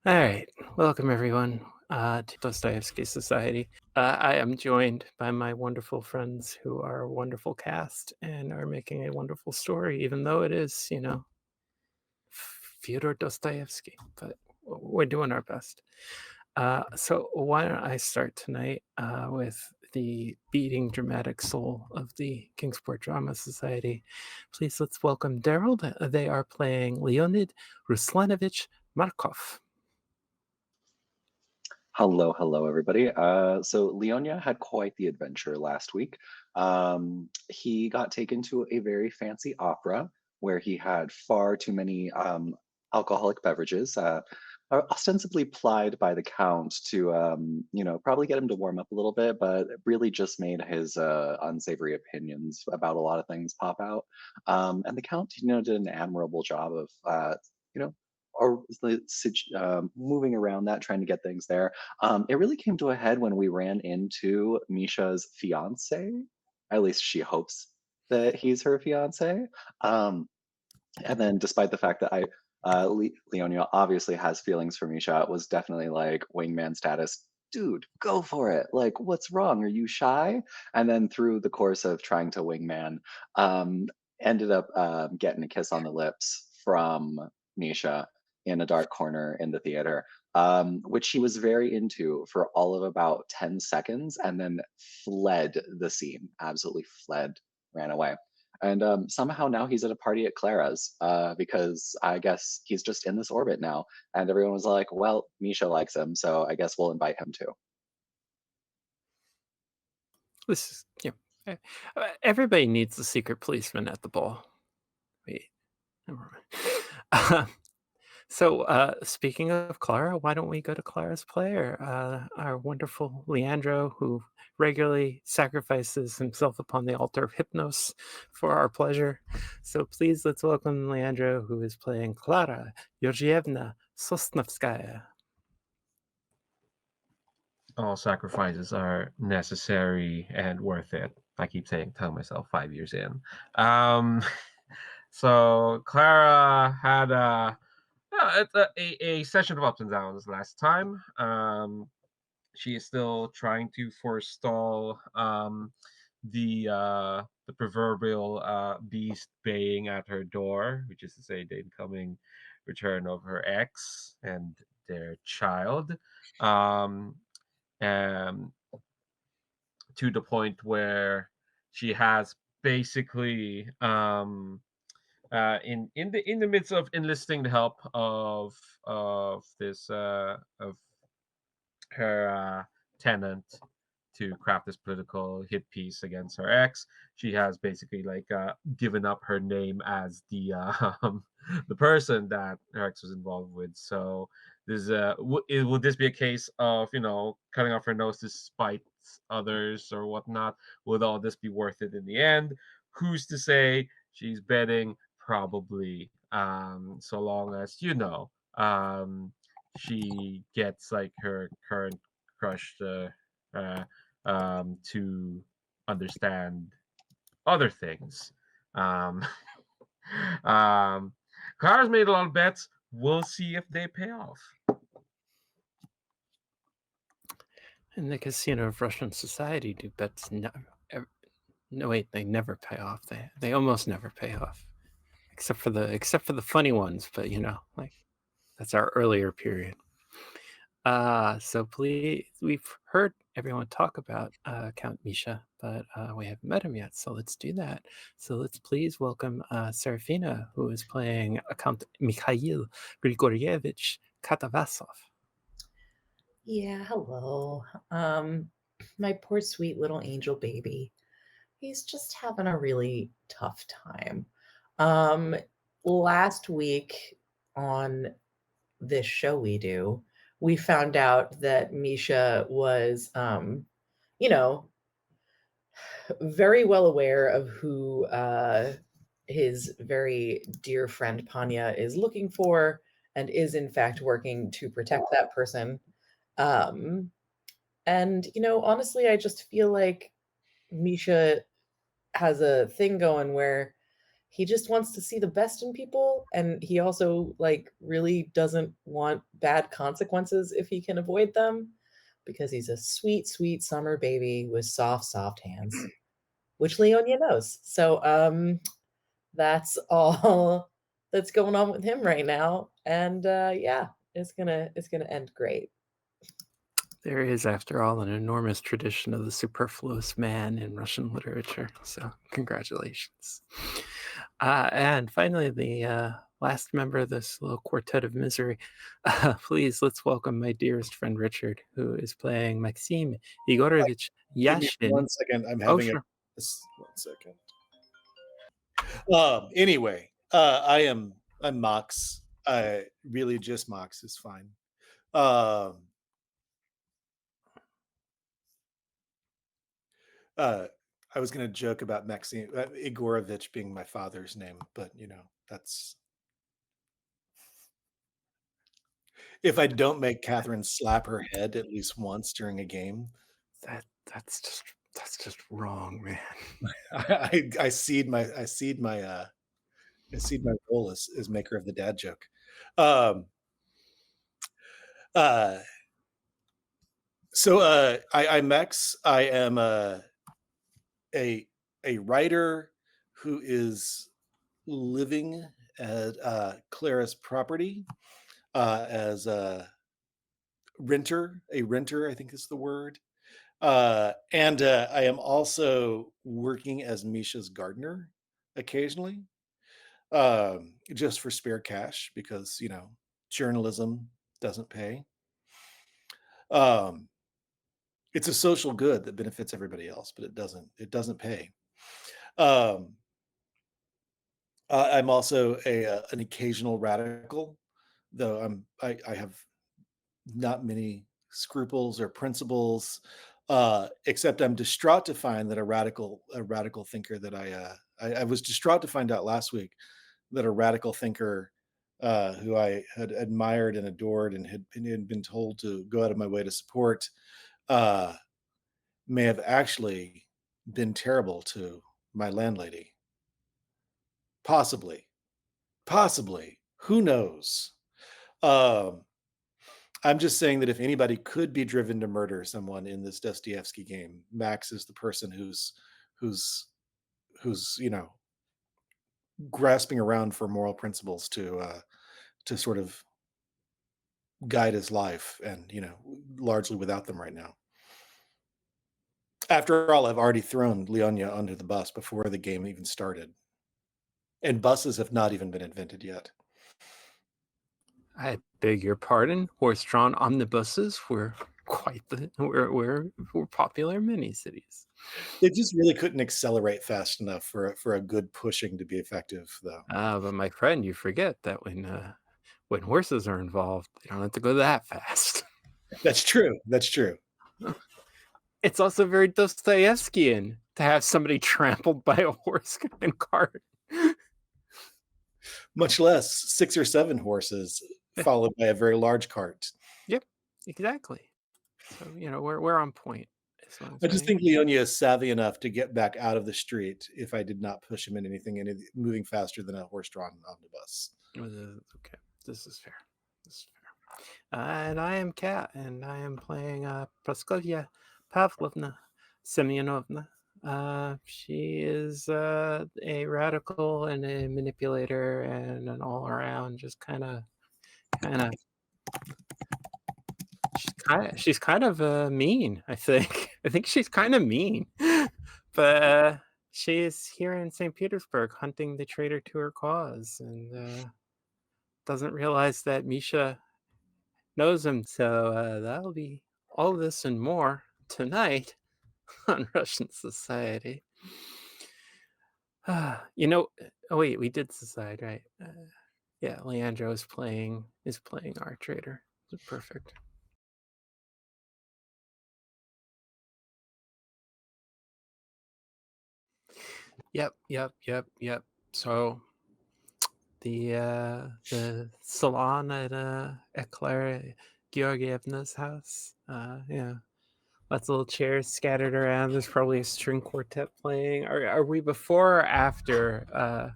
All right, welcome everyone to Dostoevsky Society. I am joined by my wonderful friends who are a wonderful cast and are making a wonderful story, even though it is, Fyodor Dostoevsky, but we're doing our best. So, why don't I start tonight with the beating dramatic soul of the Kingsport Drama Society? Please let's welcome Daryl. They are playing Leonid Ruslanovich Markov. Hello, hello, everybody. So Leonia had quite the adventure last week. He got taken to a very fancy opera where he had far too many alcoholic beverages, ostensibly plied by the count to, probably get him to warm up a little bit, but it really just made his unsavory opinions about a lot of things pop out. And the count, did an admirable job of, you know, or moving around that, trying to get things there. It really came to a head when we ran into Misha's fiance. At least she hopes that he's her fiance. Um, and then, despite the fact that Leonia obviously has feelings for Misha, it was definitely like wingman status. Dude, go for it. Like, what's wrong? Are you shy? And then, through the course of trying to wingman, um, ended up getting a kiss on the lips from Misha in a dark corner in the theater, which he was very into for all of about 10 seconds and then fled the scene, absolutely fled, ran away. And somehow now he's at a party at Clara's because I guess he's just in this orbit now. And everyone was like, well, Misha likes him, so I guess we'll invite him too. This is everybody needs a secret policeman at the ball. Wait, never mind. Speaking of Clara, why don't we go to Clara's player, our wonderful Leandro, who regularly sacrifices himself upon the altar of Hypnos for our pleasure. So please let's welcome Leandro, who is playing Clara Georgievna Sosnovskaya. All sacrifices are necessary and worth it. I keep telling myself 5 years in. Um, so Clara had a session of ups and downs last time. She is still trying to forestall the proverbial beast baying at her door, which is to say the incoming return of her ex and their child. Um, um, to the point where she has basically in the midst of enlisting the help of this of her tenant to craft this political hit piece against her ex. She has basically given up her name as the person that her ex was involved with. So this would this be a case of cutting off her nose to spite others or whatnot? Would all this be worth it in the end? Who's to say? She's betting probably. So long as she gets like her current crush uh, to understand other things. Um, um, Clara's made a lot of bets. We'll see if they pay off. In the casino of Russian society, do bets no wait, they never pay off. They almost never pay off. Except for the funny ones, but like that's our earlier period. So please, we've heard everyone talk about Count Misha, but we haven't met him yet. So let's do that. So let's please welcome Serafina, who is playing Count Mikhail Grigorievich Katavasov. Yeah, hello. My poor sweet little angel baby. He's just having a really tough time. Um, Last week on this show we do, we found out that Misha was, you know, very well aware of who his very dear friend Panya is looking for and is in fact working to protect that person. Um, and, honestly, I just feel like Misha has a thing going where he just wants to see the best in people, and he also like really doesn't want bad consequences if he can avoid them, because he's a sweet, sweet summer baby with soft, soft hands, which Leonia knows. So that's all that's going on with him right now. And yeah, it's gonna end great. There is, after all, an enormous tradition of the superfluous man in Russian literature. So, congratulations. And finally, the last member of this little quartet of misery. Please, let's welcome my dearest friend Richard, who is playing Maxim Igorovich Give me Yashin. 1 second. I'm Oh, having sure. 1 second. Anyway, I'm Mox. Really just Mox is fine. I was gonna joke about Maxim Igorovich being my father's name, but that's if I don't make Catherine slap her head at least once during a game, That's just wrong, man. I cede my role as maker of the dad joke. So I'm X. I am a writer who is living at Clara's property as a renter. A renter, I think is the word. And I am also working as Misha's gardener occasionally, just for spare cash because journalism doesn't pay. It's a social good that benefits everybody else, but it doesn't pay. I'm also an occasional radical, though I have not many scruples or principles, except I'm distraught to find that a radical thinker that I was distraught to find out last week that a radical thinker who I had admired and adored and had been told to go out of my way to support may have actually been terrible to my landlady. Possibly. Who knows? Um, I'm just saying that if anybody could be driven to murder someone in this Dostoevsky game, Max is the person who's grasping around for moral principles to sort of guide his life, and largely without them right now. After all, I've already thrown Leonia under the bus before the game even started, and buses have not even been invented yet. I beg your pardon. Horse-drawn omnibuses were were popular in many cities. They just really couldn't accelerate fast enough for a good pushing to be effective, though. But my friend, you forget that when horses are involved, they don't have to go that fast. That's true. It's also very Dostoevskian to have somebody trampled by a horse and cart. Much less 6 or 7 horses followed by a very large cart. Yep, exactly. So we're on point. I just think Leonia is savvy enough to get back out of the street if I did not push him in anything moving faster than a horse-drawn omnibus. Okay, this is fair. And I am Kat, and I am playing Praskovia Pavlovna Semyonovna. She is a radical and a manipulator and an all-around just kind of. She's kind of mean. I think. I think she's kind of mean, but she is here in St. Petersburg hunting the traitor to her cause, and doesn't realize that Misha knows him. So that'll be all this and more tonight on Russian Society. Oh wait, we did Society, right? Yeah, Leandro is playing our traitor. Perfect. Yep. So the salon at Clara Georgievna's house. Lots of little chairs scattered around. There's probably a string quartet playing. Are we before or after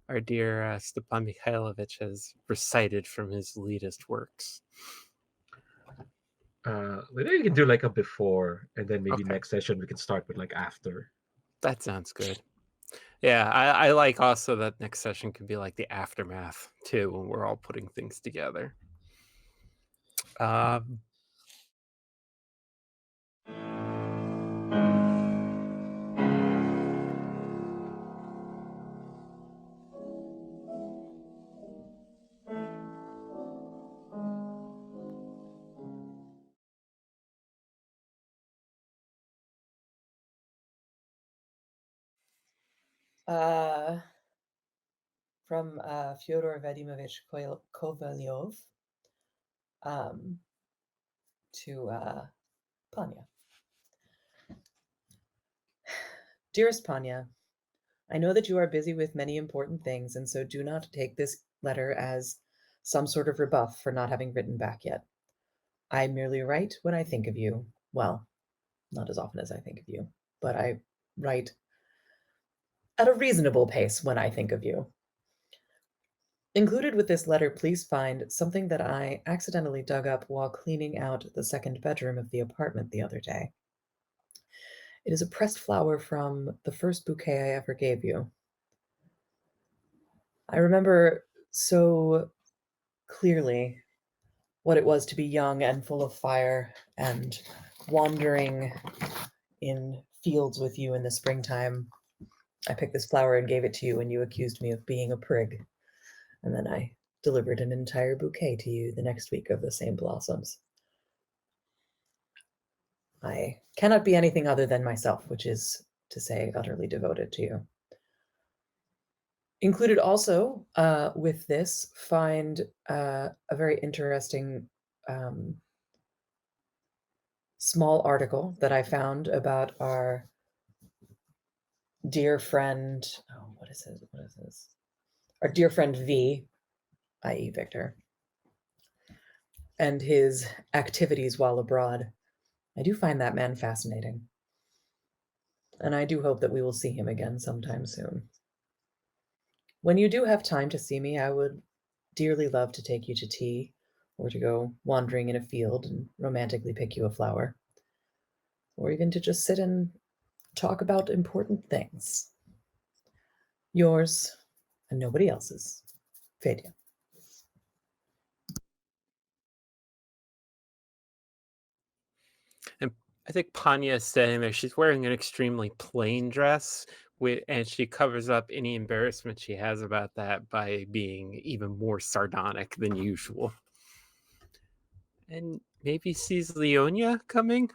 our dear Stepan Mikhailovich has recited from his latest works. Maybe we can do like a before, and then maybe Okay. next session we can start with like after. That sounds good. Yeah, I like also that next session could be like the aftermath too, when we're all putting things together. Um, From Fyodor Vadimovich Kovalyov to Panya. Dearest Panya, I know that you are busy with many important things, and so do not take this letter as some sort of rebuff for not having written back yet. I merely write when I think of you. Well, not as often as I think of you, but I write at a reasonable pace when I think of you. Included with this letter, please find something that I accidentally dug up while cleaning out the second bedroom of the apartment the other day. It is a pressed flower from the first bouquet I ever gave you. I remember so clearly what it was to be young and full of fire and wandering in fields with you in the springtime. I picked this flower and gave it to you, and you accused me of being a prig. And then I delivered an entire bouquet to you the next week of the same blossoms. I cannot be anything other than myself, which is to say utterly devoted to you. Included also with this, find a very interesting small article that I found about our dear friend. Oh, what is it? What is this? Our dear friend V, i.e. Victor, and his activities while abroad. I do find that man fascinating. And I do hope that we will see him again sometime soon. When you do have time to see me, I would dearly love to take you to tea or to go wandering in a field and romantically pick you a flower, or even to just sit and talk about important things. Yours and nobody else's, Fedya. and I think Panya is saying there. She's wearing an extremely plain dress, and she covers up any embarrassment she has about that by being even more sardonic than usual. And maybe sees Leonia coming,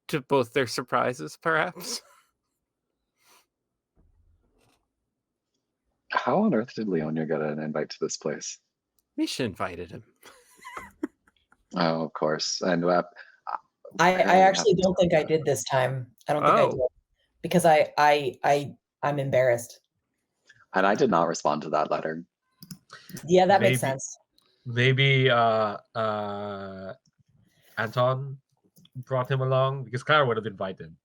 to both their surprises, perhaps. How on earth did Leonia get an invite to this place? Misha invited him. Oh, of course. And I apparently actually hasn't don't think I told her. did this time. I don't think I Oh. did because I'm embarrassed. And I did not respond to that letter. Yeah, that makes Maybe- sense. Maybe Anton brought him along because Clara would have invited.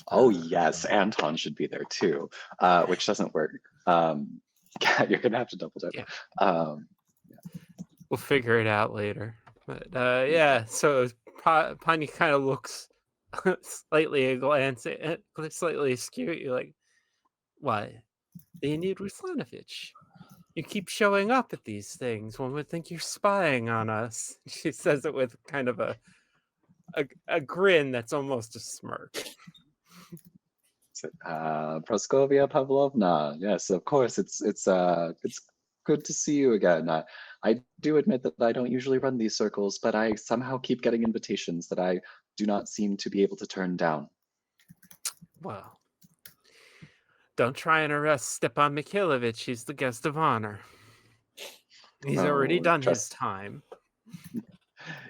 Oh yes, Anton should be there too, which doesn't work. You're gonna have to double check. Yeah. We'll figure it out later. But yeah, so Panya kind of looks slightly askew at you, like, why? Leonid Ruslanovich, you keep showing up at these things. One would think you're spying on us. She says it with kind of a grin that's almost a smirk. Praskovia Pavlovna. Yes, of course. It's good to see you again. I do admit that I don't usually run these circles, but I somehow keep getting invitations that I do not seem to be able to turn down. Well, don't try and arrest Stepan Mikhailovich. He's the guest of honor. He's already Oh, done his just- time.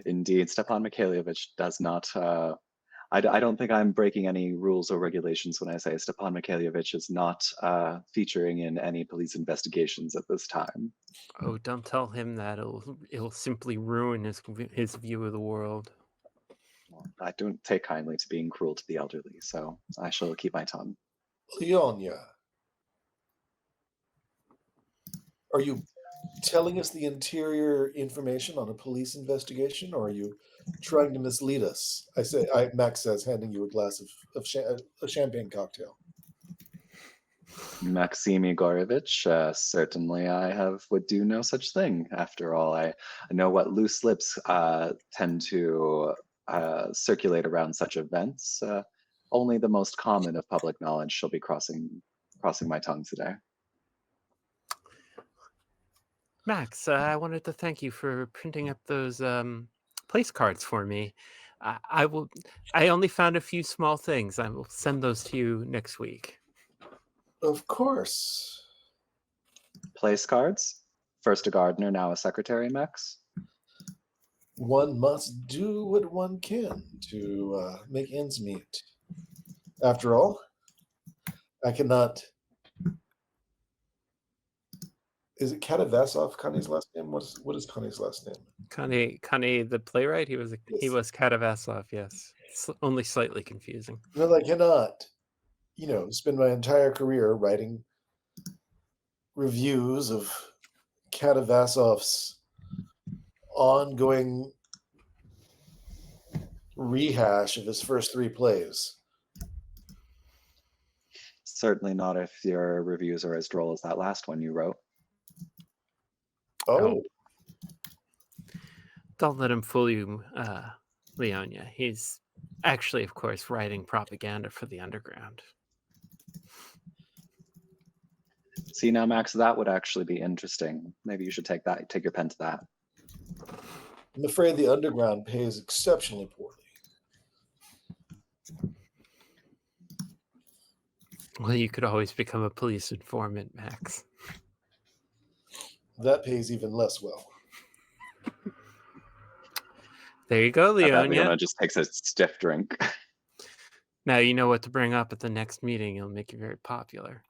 Indeed, Stepan Mikhailovich does not. I don't think I'm breaking any rules or regulations when I say Stepan Mikhailovich is not featuring in any police investigations at this time. Oh, don't tell him that. It'll simply ruin his view of the world. I don't take kindly to being cruel to the elderly, so I shall keep my tongue. Leonia, Are you telling us the interior information on a police investigation, or are you trying to mislead us? Max says, handing you a glass of a champagne cocktail. Maxim Igorovich, certainly would do no such thing. After all, I know what loose lips tend to circulate around such events. Only the most common of public knowledge shall be crossing my tongue today. Max, I wanted to thank you for printing up those place cards for me. I will. I only found a few small things. I will send those to you next week. Of course. Place cards? First a gardener, now a secretary, Max? One must do what one can to make ends meet. After all, I cannot. Is it Katavasov, Connie's last name? What is Connie's last name? Kane, the playwright, he was Yes. Katavasov. Yes, only slightly confusing. Well, I cannot, spend my entire career writing reviews of Katavasov's ongoing rehash of his first 3 plays. Certainly not if your reviews are as droll as that last one you wrote. Oh, Don't let him fool you, Leonia. He's actually, of course, writing propaganda for the underground. See now, Max, that would actually be interesting. Maybe you should take your pen to that. I'm afraid the underground pays exceptionally poorly. Well, you could always become a police informant, Max. That pays even less well. There you go, I bet Leonia. Leona just takes a stiff drink. Now you know what to bring up at the next meeting. It'll make you very popular.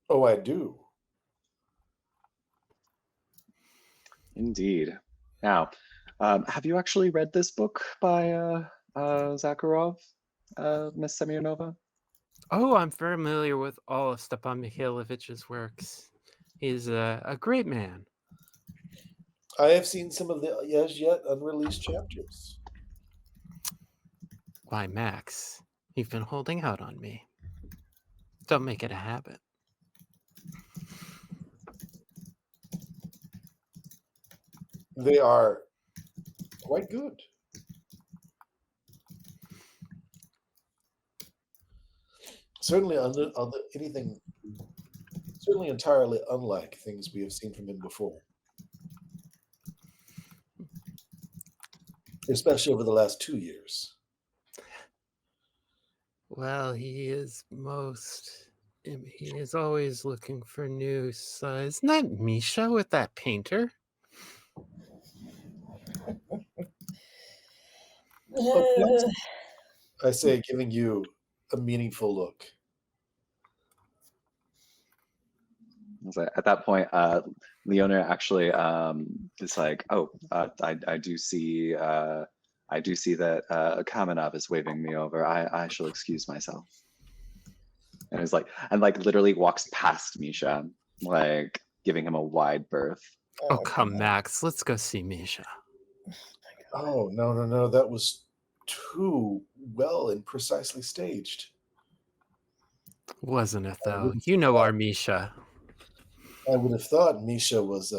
Oh, I do. Indeed. Now, have you actually read this book by Zakharov, Miss Semyonova? Oh, I'm familiar with all of Stepan Mikhailovich's works. He's a great man. I have seen some of the as yet unreleased chapters. Why, Max, you've been holding out on me. Don't make it a habit. They are quite good. Certainly certainly entirely unlike things we have seen from him before. Especially over the last 2 years. Well, he is always looking for new. Isn't that Misha with that painter? Oh, yes. I say, giving you a meaningful look. At that point, Leona actually is like, "Oh, I do see that Kamenov is waving me over. I shall excuse myself." And is like, literally walks past Misha, like giving him a wide berth. Oh, come, Max. Let's go see Misha. Oh, no. That was too well and precisely staged. Wasn't it, though? You know our Misha. I would have thought Misha was,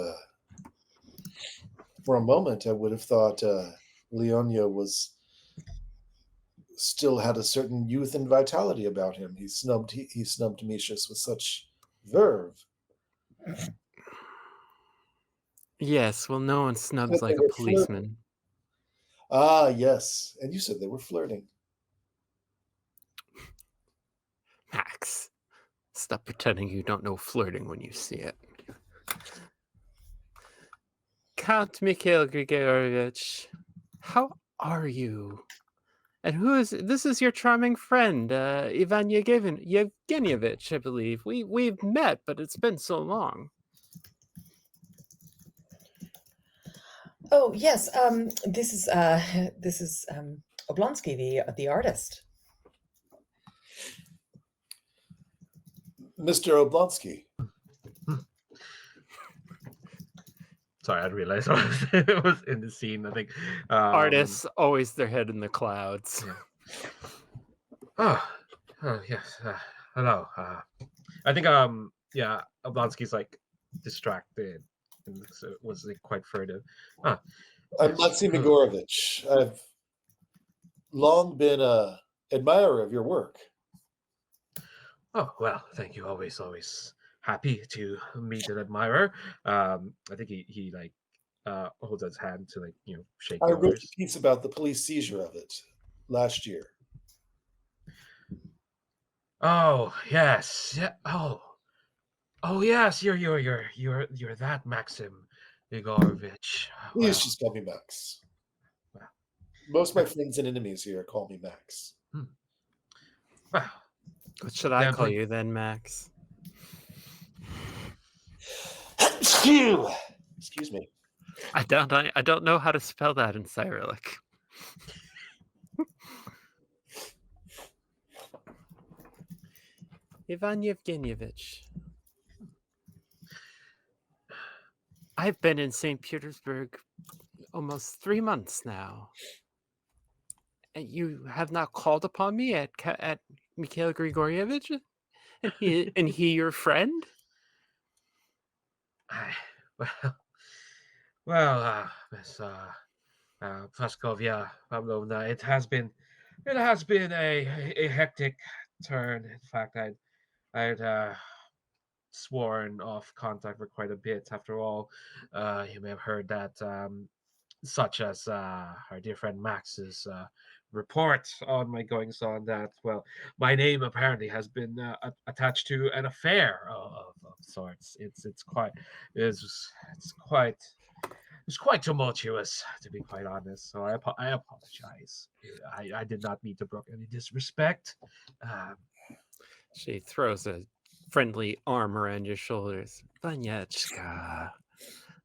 for a moment, I would have thought Leonia still had a certain youth and vitality about him. He snubbed Misha with such verve. Yes, well, no one snubs But like they a were policeman. flirting. Ah, yes. And you said they were flirting. Max, stop pretending you don't know flirting when you see it. Count Mikhail Grigorovich, how are you? And this is your charming friend, Ivan Yevgenyevich, I believe. We've met, but it's been so long. Oh yes, this is Oblonsky, the artist. Mr. Oblonsky. Sorry, I didn't realize it was in the scene. I think Artists always their head in the clouds. Yeah. Oh yes. Hello. I think yeah, Oblonsky's like distracted and so was like quite furtive. I'm Yes. Maxim Igorovich. I've long been a admirer of your work. Oh well, thank you. Always happy to meet an admirer. I think he like holds out his hand to like shake I wrote yours. a piece about the police seizure of it last year. Oh yes, yeah. Oh yes, you're that Maxim Igorovich. Please Well, just call me Max. Well. Most of my friends and enemies here call me Max. well, What should I Then call please- you then, Max? Excuse me. I don't know how to spell that in Cyrillic. Ivan Yevgenyevich. I've been in St. Petersburg almost 3 months now. And you have not called upon me at Mikhail Grigorievich? And he your friend? well, Miss Praskovia Pavlovna, it has been a hectic turn. In fact, I'd sworn off contact for quite a bit. After all, you may have heard that, such as our dear friend Max's report on my goings on, that well, my name apparently has been attached to an affair of sorts. It's quite tumultuous, to be quite honest. So I apologize. I did not mean to brook any disrespect. She throws a friendly arm around your shoulders. Vanyechka.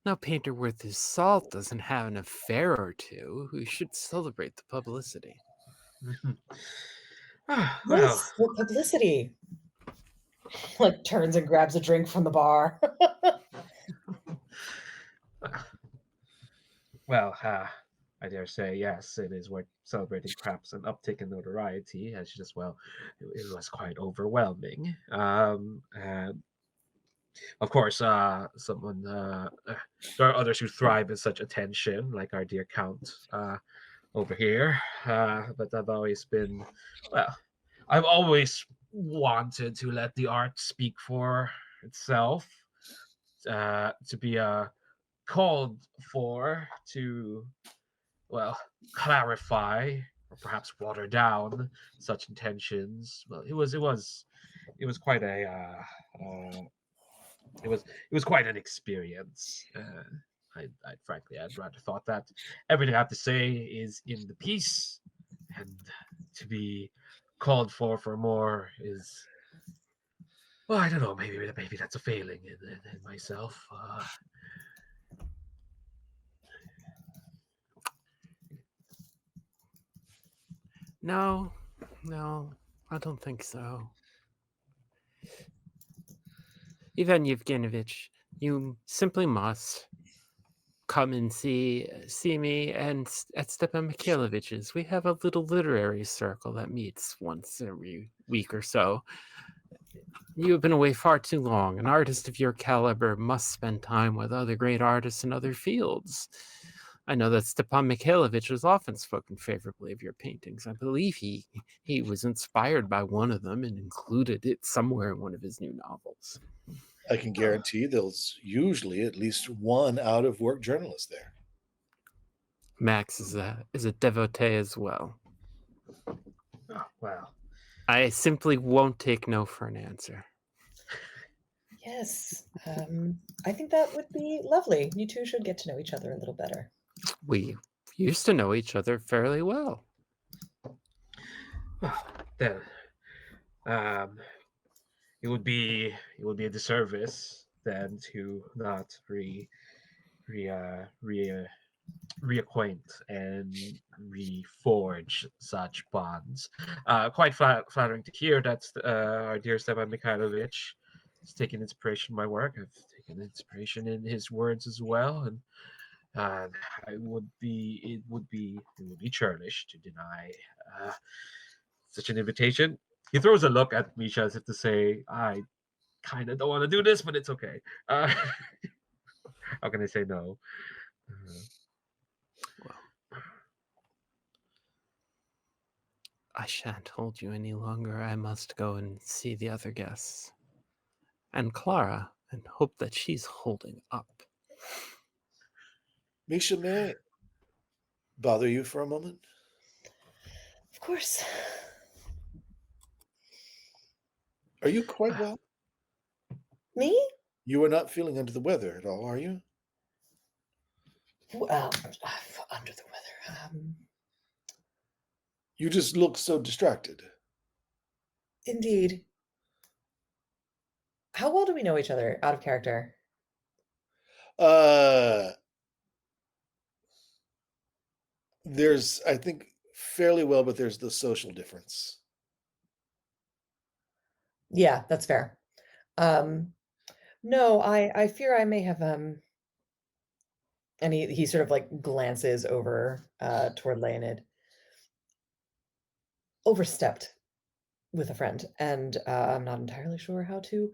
No painter worth his salt doesn't have an affair or two. We should celebrate the publicity. Well, Yes, for publicity. Like turns and grabs a drink from the bar. I dare say, yes, it is worth celebrating perhaps an uptick in notoriety, as just, well, it was quite overwhelming. And of course, there are others who thrive in such attention, like our dear Count over here. But I've always wanted to let the art speak for itself, to be called for to, well, clarify or perhaps water down such intentions. Well, it was quite a it was quite an experience. I'd rather thought that everything I have to say is in the piece, and to be called for more is, well, I don't know. Maybe that's a failing in myself. No, I don't think so. Ivan Yevgenyevich, you simply must come and see me and at Stepan Mikhailovich's. We have a little literary circle that meets once every week or so. You have been away far too long. An artist of your caliber must spend time with other great artists in other fields. I know that Stepan Mikhailovich has often spoken favorably of your paintings. I believe he was inspired by one of them and included it somewhere in one of his new novels. I can guarantee there's usually at least one out-of-work journalist there. Max is a devotee as well. Oh, well. I simply won't take no for an answer. Yes. I think that would be lovely. You two should get to know each other a little better. We used to know each other fairly well. Then, it would be a disservice then to not reacquaint and reforge such bonds. Quite flattering to hear that our dear Stepan Mikhailovich he's taken inspiration in my work. I've taken inspiration in his words as well, and it would be churlish to deny such an invitation. He throws a look at Misha as if to say, "I kind of don't want to do this, but it's okay." How can I say no? Well, I shan't hold you any longer. I must go and see the other guests. And Clara, and hope that she's holding up. Misha, may I bother you for a moment? Of course. Are you quite well? Me? You are not feeling under the weather at all, are you? Well, under the weather. You just look so distracted. Indeed. How well do we know each other out of character? There's, I think, fairly well, but there's the social difference. Yeah, that's fair. No, I fear I may have and he sort of like glances over toward Leonid. Overstepped with a friend, and I'm not entirely sure how to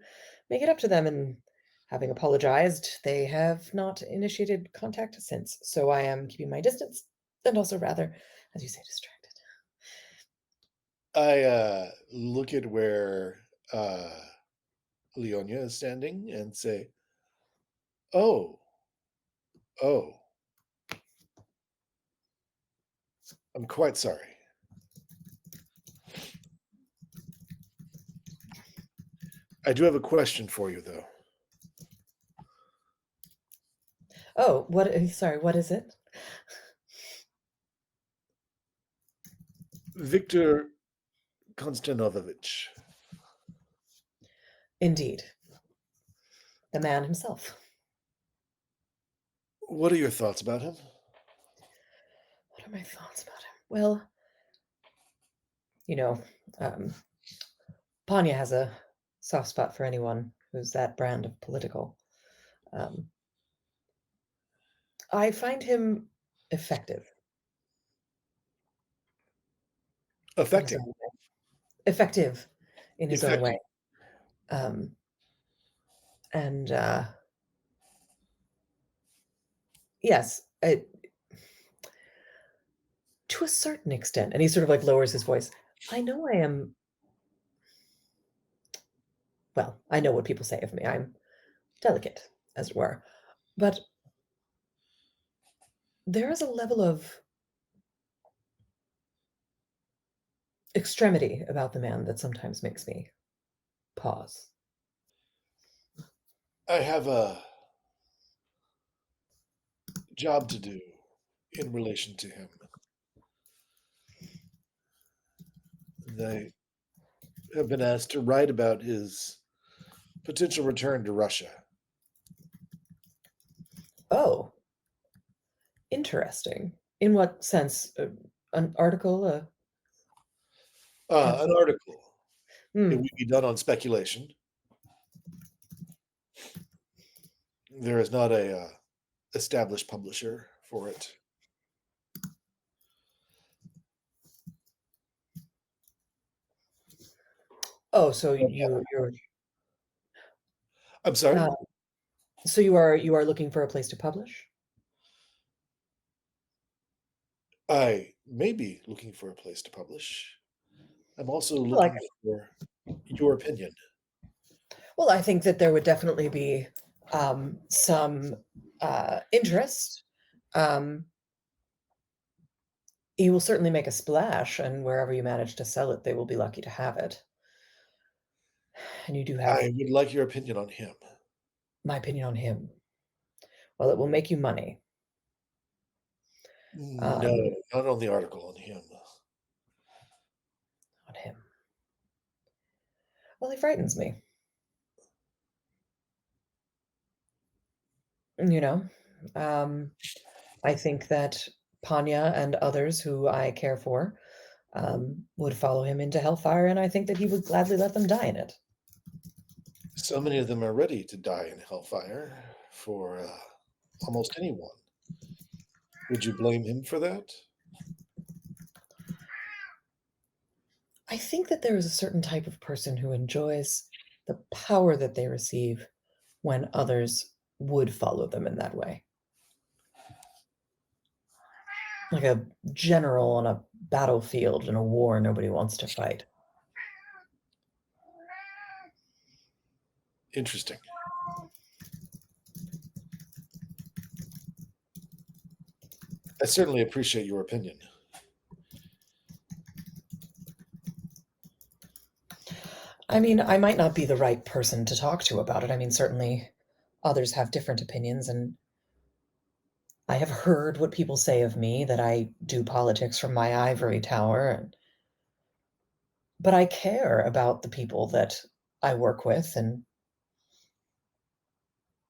make it up to them. And having apologized, they have not initiated contact since. So I am keeping my distance, and also rather, as you say, distracted. I look at where Leonia is standing and say, oh, I'm quite sorry. I do have a question for you, though. Oh, sorry, what is it? Victor Konstantinovich. Indeed. The man himself. What are your thoughts about him? What are my thoughts about him? Well, Panya has a soft spot for anyone who's that brand of political. I find him effective. Effective. Effective in his own way. Effective. Yes, to a certain extent, and he sort of like lowers his voice. I know I am. Well, I know what people say of me. I'm delicate, as it were, but there is a level of extremity about the man that sometimes makes me pause. I have a job to do in relation to him. They have been asked to write about his potential return to Russia. Oh, interesting. In what sense? An article? An article. Hmm. It would be done on speculation. There is not a established publisher for it. Oh, so you're. I'm sorry. So you are looking for a place to publish? I may be looking for a place to publish. I'm also looking for your opinion. Well, I think that there would definitely be some interest. You will certainly make a splash, and wherever you manage to sell it, they will be lucky to have it. And you do have. I would like your opinion on him. My opinion on him. Well, it will make you money. No, not on the article, on him. On him. Well, he frightens me. I think that Panya and others who I care for would follow him into hellfire, and I think that he would gladly let them die in it. So many of them are ready to die in hellfire for almost anyone. Would you blame him for that? I think that there is a certain type of person who enjoys the power that they receive when others would follow them in that way. Like a general on a battlefield in a war nobody wants to fight. Interesting. I certainly appreciate your opinion. I mean, I might not be the right person to talk to about it. I mean, certainly others have different opinions, and I have heard what people say of me that I do politics from my ivory tower, but I care about the people that I work with, and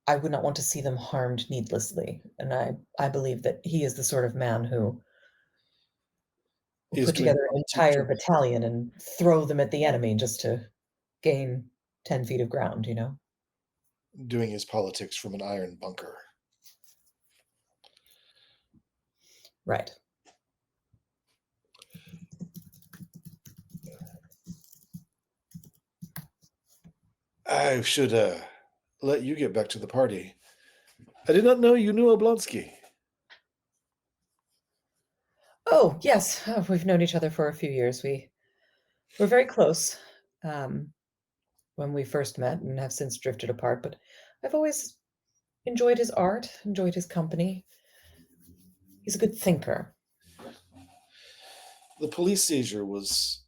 I would not want to see them harmed needlessly. And I believe that he is the sort of man who will Is put doing together an politics entire from, battalion and throw them at the enemy just to gain 10 feet of ground, you know? doing his politics from an iron bunker. Right. I should let you get back to the party. I did not know you knew Oblonsky. Oh, yes. We've known each other for a few years. We're very close when we first met and have since drifted apart, but I've always enjoyed his art, enjoyed his company. He's a good thinker. The police seizure was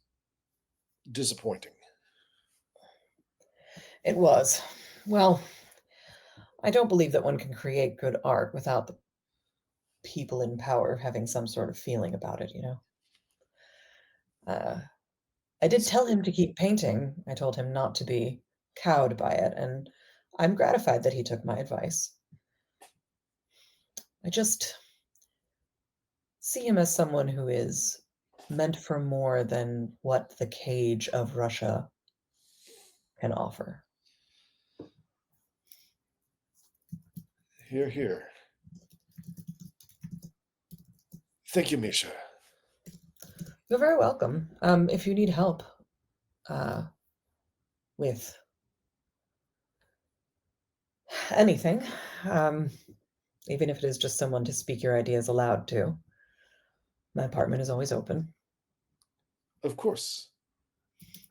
disappointing. It was. Well, I don't believe that one can create good art without the people in power having some sort of feeling about it, you know? I did tell him to keep painting. I told him not to be cowed by it, and I'm gratified that he took my advice. I just see him as someone who is meant for more than what the cage of Russia can offer. Here, here. Thank you, Misha. You're very welcome. If you need help with anything, even if it is just someone to speak your ideas aloud to, my apartment is always open. Of course.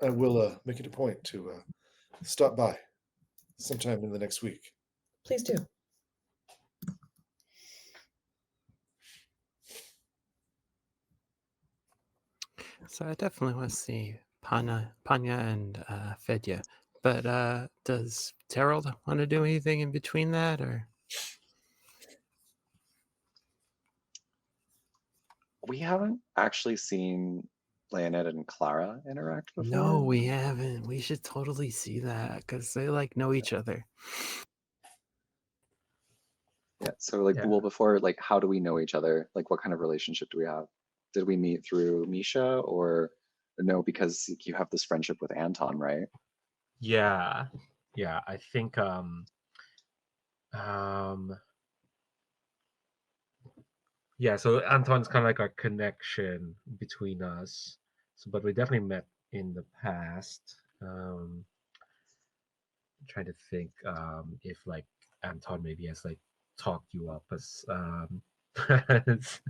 I will make it a point to stop by sometime in the next week. Please do. So I definitely want to see Panya and Fedya. But does Terrell want to do anything in between that, or? We haven't actually seen Leonette and Clara interact before. No, we haven't. We should totally see that because they like know each other. Yeah. So like, Yeah. well, before, like, how do we know each other? Like, what kind of relationship do we have? Did we meet through Misha, or no? Because you have this friendship with Anton, right? Yeah, I think yeah, so Anton's kind of like a connection between us. So, but we definitely met in the past. I'm trying to think if like Anton maybe has like talked you up as friends.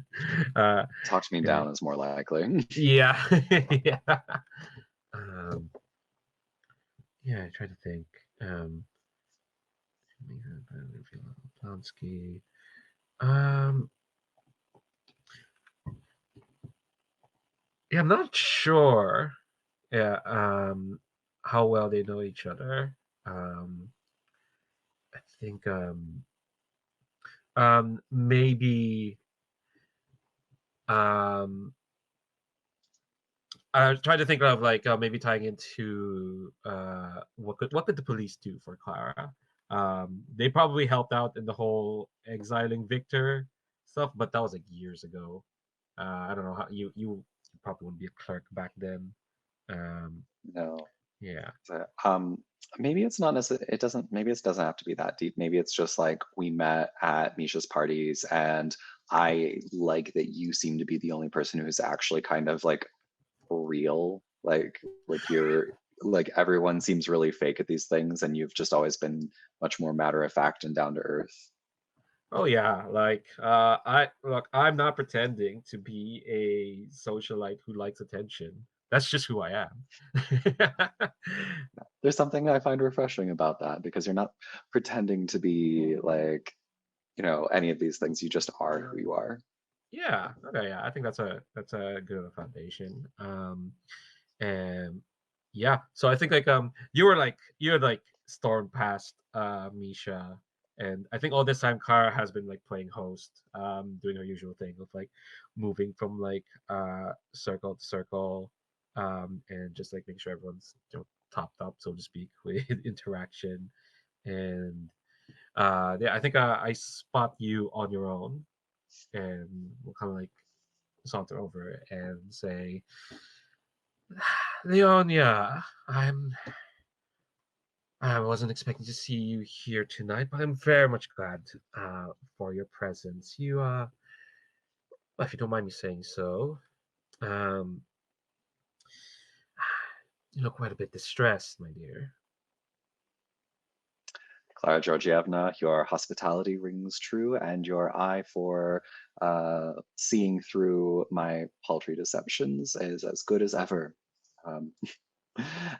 Talked me Yeah. down is more likely. Yeah, yeah. Yeah, I try to think. Polanski. Yeah, I'm not sure. Yeah, how well they know each other. I think maybe I try to think of like maybe tying into what could the police do for Clara? They probably helped out in the whole exiling Victor stuff, but that was like years ago. I don't know how you probably wouldn't be a clerk back then. No. Yeah. So, maybe it's not necessarily. It doesn't. Maybe it doesn't have to be that deep. Maybe it's just like we met at Misha's parties, and I like that you seem to be the only person who's actually kind of like real. Like you're like everyone seems really fake at these things, and you've just always been much more matter of fact and down to earth. Oh yeah, like I'm not pretending to be a socialite who likes attention. That's just who I am. There's something I find refreshing about that because you're not pretending to be like, any of these things. You just are who you are. Yeah. Okay. Yeah. I think that's a good foundation. And yeah. So I think like you had like stormed past Misha, and I think all this time Kara has been like playing host, doing her usual thing of like moving from like circle to circle, and just like making sure everyone's topped up, so to speak, with interaction. And yeah, I think I spot you on your own, and we'll kind of like saunter over and say, Leonia, I wasn't expecting to see you here tonight, but I'm very much glad for your presence. You if you don't mind me saying so, um, you look quite a bit distressed, my dear. Clara Georgievna, your hospitality rings true, and your eye for seeing through my paltry deceptions is as good as ever. Um,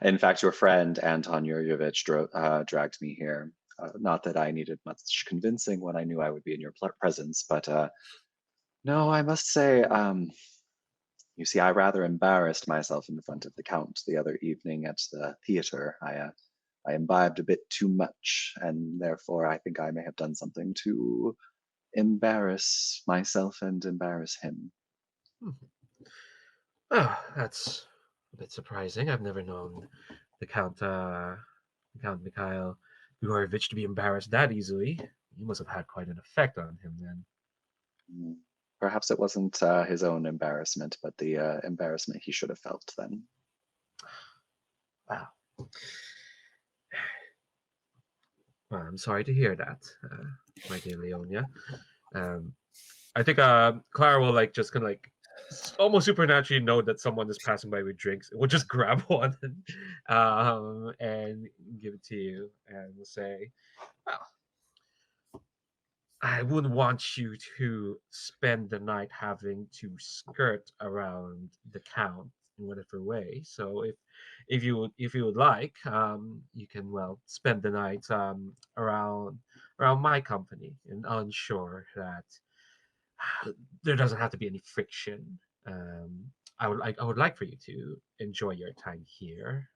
in fact, your friend Anton Yuryevich dragged me here. Not that I needed much convincing when I knew I would be in your presence, but no, I must say, you see, I rather embarrassed myself in front of the Count the other evening at the theater. I imbibed a bit too much, and therefore I think I may have done something to embarrass myself and embarrass him. Hmm. Oh, that's a bit surprising. I've never known the Count Mikhail Grigorovich to be embarrassed that easily. You must have had quite an effect on him then. Mm. Perhaps it wasn't his own embarrassment, but the embarrassment he should have felt then. Wow. Well, I'm sorry to hear that, my dear Leonia. Um, I think Clara will like just kind of like almost supernaturally know that someone is passing by with drinks. We'll just grab one and give it to you, and we'll say, "Well, I wouldn't want you to spend the night having to skirt around the Count in whatever way. So if you would like, you can spend the night around my company, and I'll ensure that there doesn't have to be any friction. I would like for you to enjoy your time here.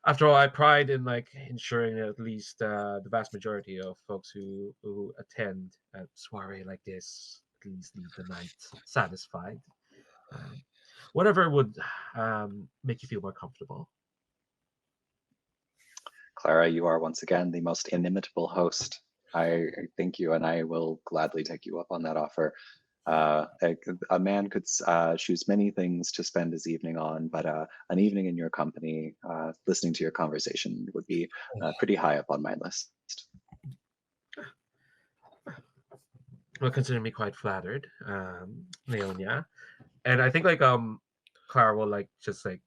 After all, I pride in like ensuring that at least the vast majority of folks who attend a soiree like this at least leave the night satisfied. Um, Whatever would make you feel more comfortable. Clara, you are once again the most inimitable host. I thank you, and I will gladly take you up on that offer. A man could choose many things to spend his evening on, but an evening in your company, listening to your conversation, would be pretty high up on my list. Well, consider me quite flattered, Leonia. And I think like Clara will like just like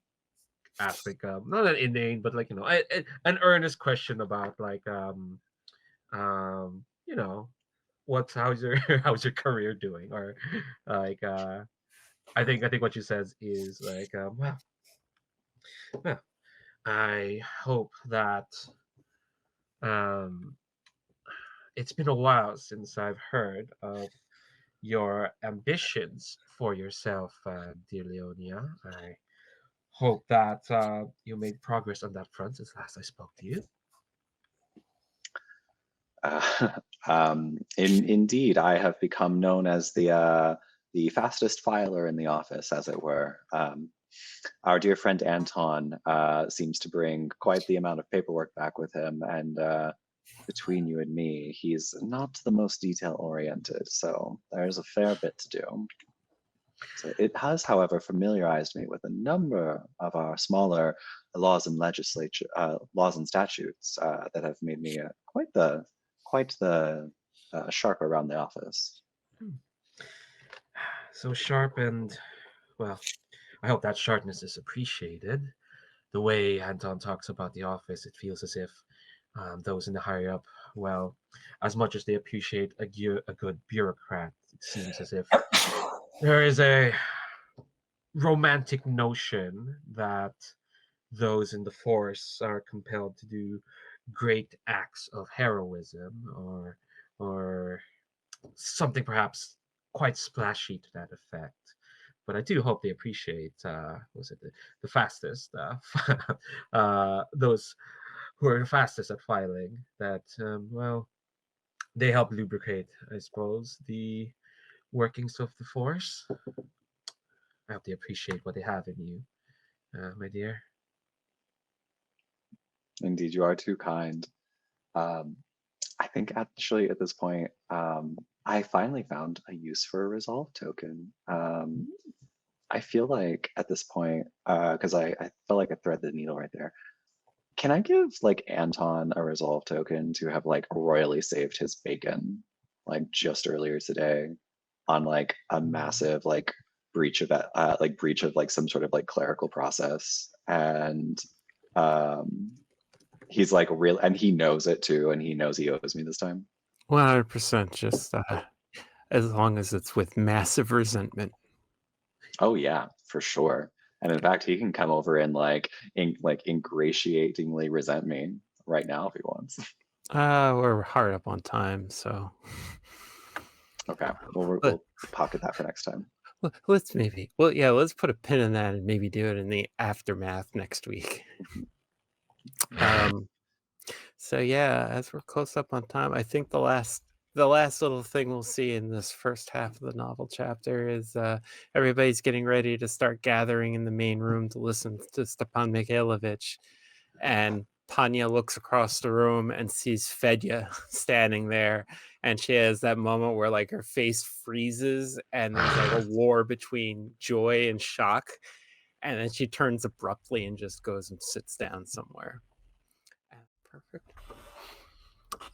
ask like not an inane but like an earnest question about like you know how's your how's your career doing, or like I think what she says is like well, I hope that um it's been a while since I've heard of your ambitions for yourself, dear Leonia. I hope that you made progress on that front since last I spoke to you. Indeed, I have become known as the fastest filer in the office, as it were. Our dear friend Anton seems to bring quite the amount of paperwork back with him, and between you and me, he's not the most detail oriented, so there's a fair bit to do. So it has, however, familiarized me with a number of our smaller laws and laws and statutes that have made me quite the sharp around the office. So sharp and, well, I hope that sharpness is appreciated. The way Anton talks about the office, it feels as if those in the higher up, well, as much as they appreciate a good bureaucrat, it seems as if there is a romantic notion that those in the force are compelled to do great acts of heroism or something perhaps quite splashy to that effect. But I do hope they appreciate was it the fastest those who are the fastest at filing that well, they help lubricate, I suppose, the workings of the force. I hope they appreciate what they have in you, my dear. Indeed, you are too kind. I think actually at this point, I finally found a use for a resolve token. I feel like at this point, because I felt like I thread the needle right there. Can I give like Anton a resolve token to have like royally saved his bacon, like just earlier today, on like a massive like breach of like some sort of like clerical process, and um, he's like real, and he knows it too, and he knows he owes me this time. 100%. Just as long as it's with massive resentment. Oh yeah, for sure. And in fact, he can come over and like ingratiatingly resent me right now if he wants. We're hard up on time, so Okay, well But- we'll pocket that for next time. let's maybe. Well, yeah, let's put a pin in that and maybe do it in the aftermath next week. So yeah, as we're close up on time, I think the last little thing we'll see in this first half of the novel chapter is everybody's getting ready to start gathering in the main room to listen to Stepan Mikhailovich, and Panya looks across the room and sees Fedya standing there, and she has that moment where like her face freezes and there's like a war between joy and shock, and then she turns abruptly and just goes and sits down somewhere. Perfect.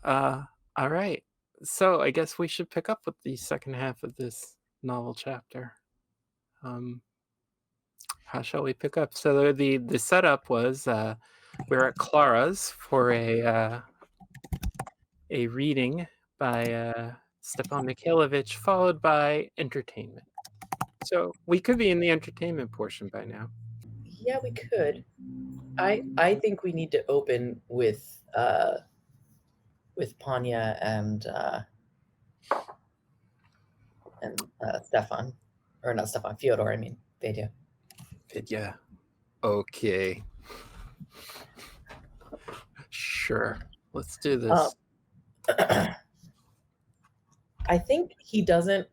All right. So I guess we should pick up with the second half of this novel chapter. How shall we pick up? So the setup was we're at Clara's for a reading by Stepan Mikhailovich, followed by entertainment. So we could be in the entertainment portion by now. Yeah, we could. I think we need to open with Panya and Stefan, or not Stefan, Fyodor. I mean, Fedya. Yeah. Okay. Sure. Let's do this. I think he doesn't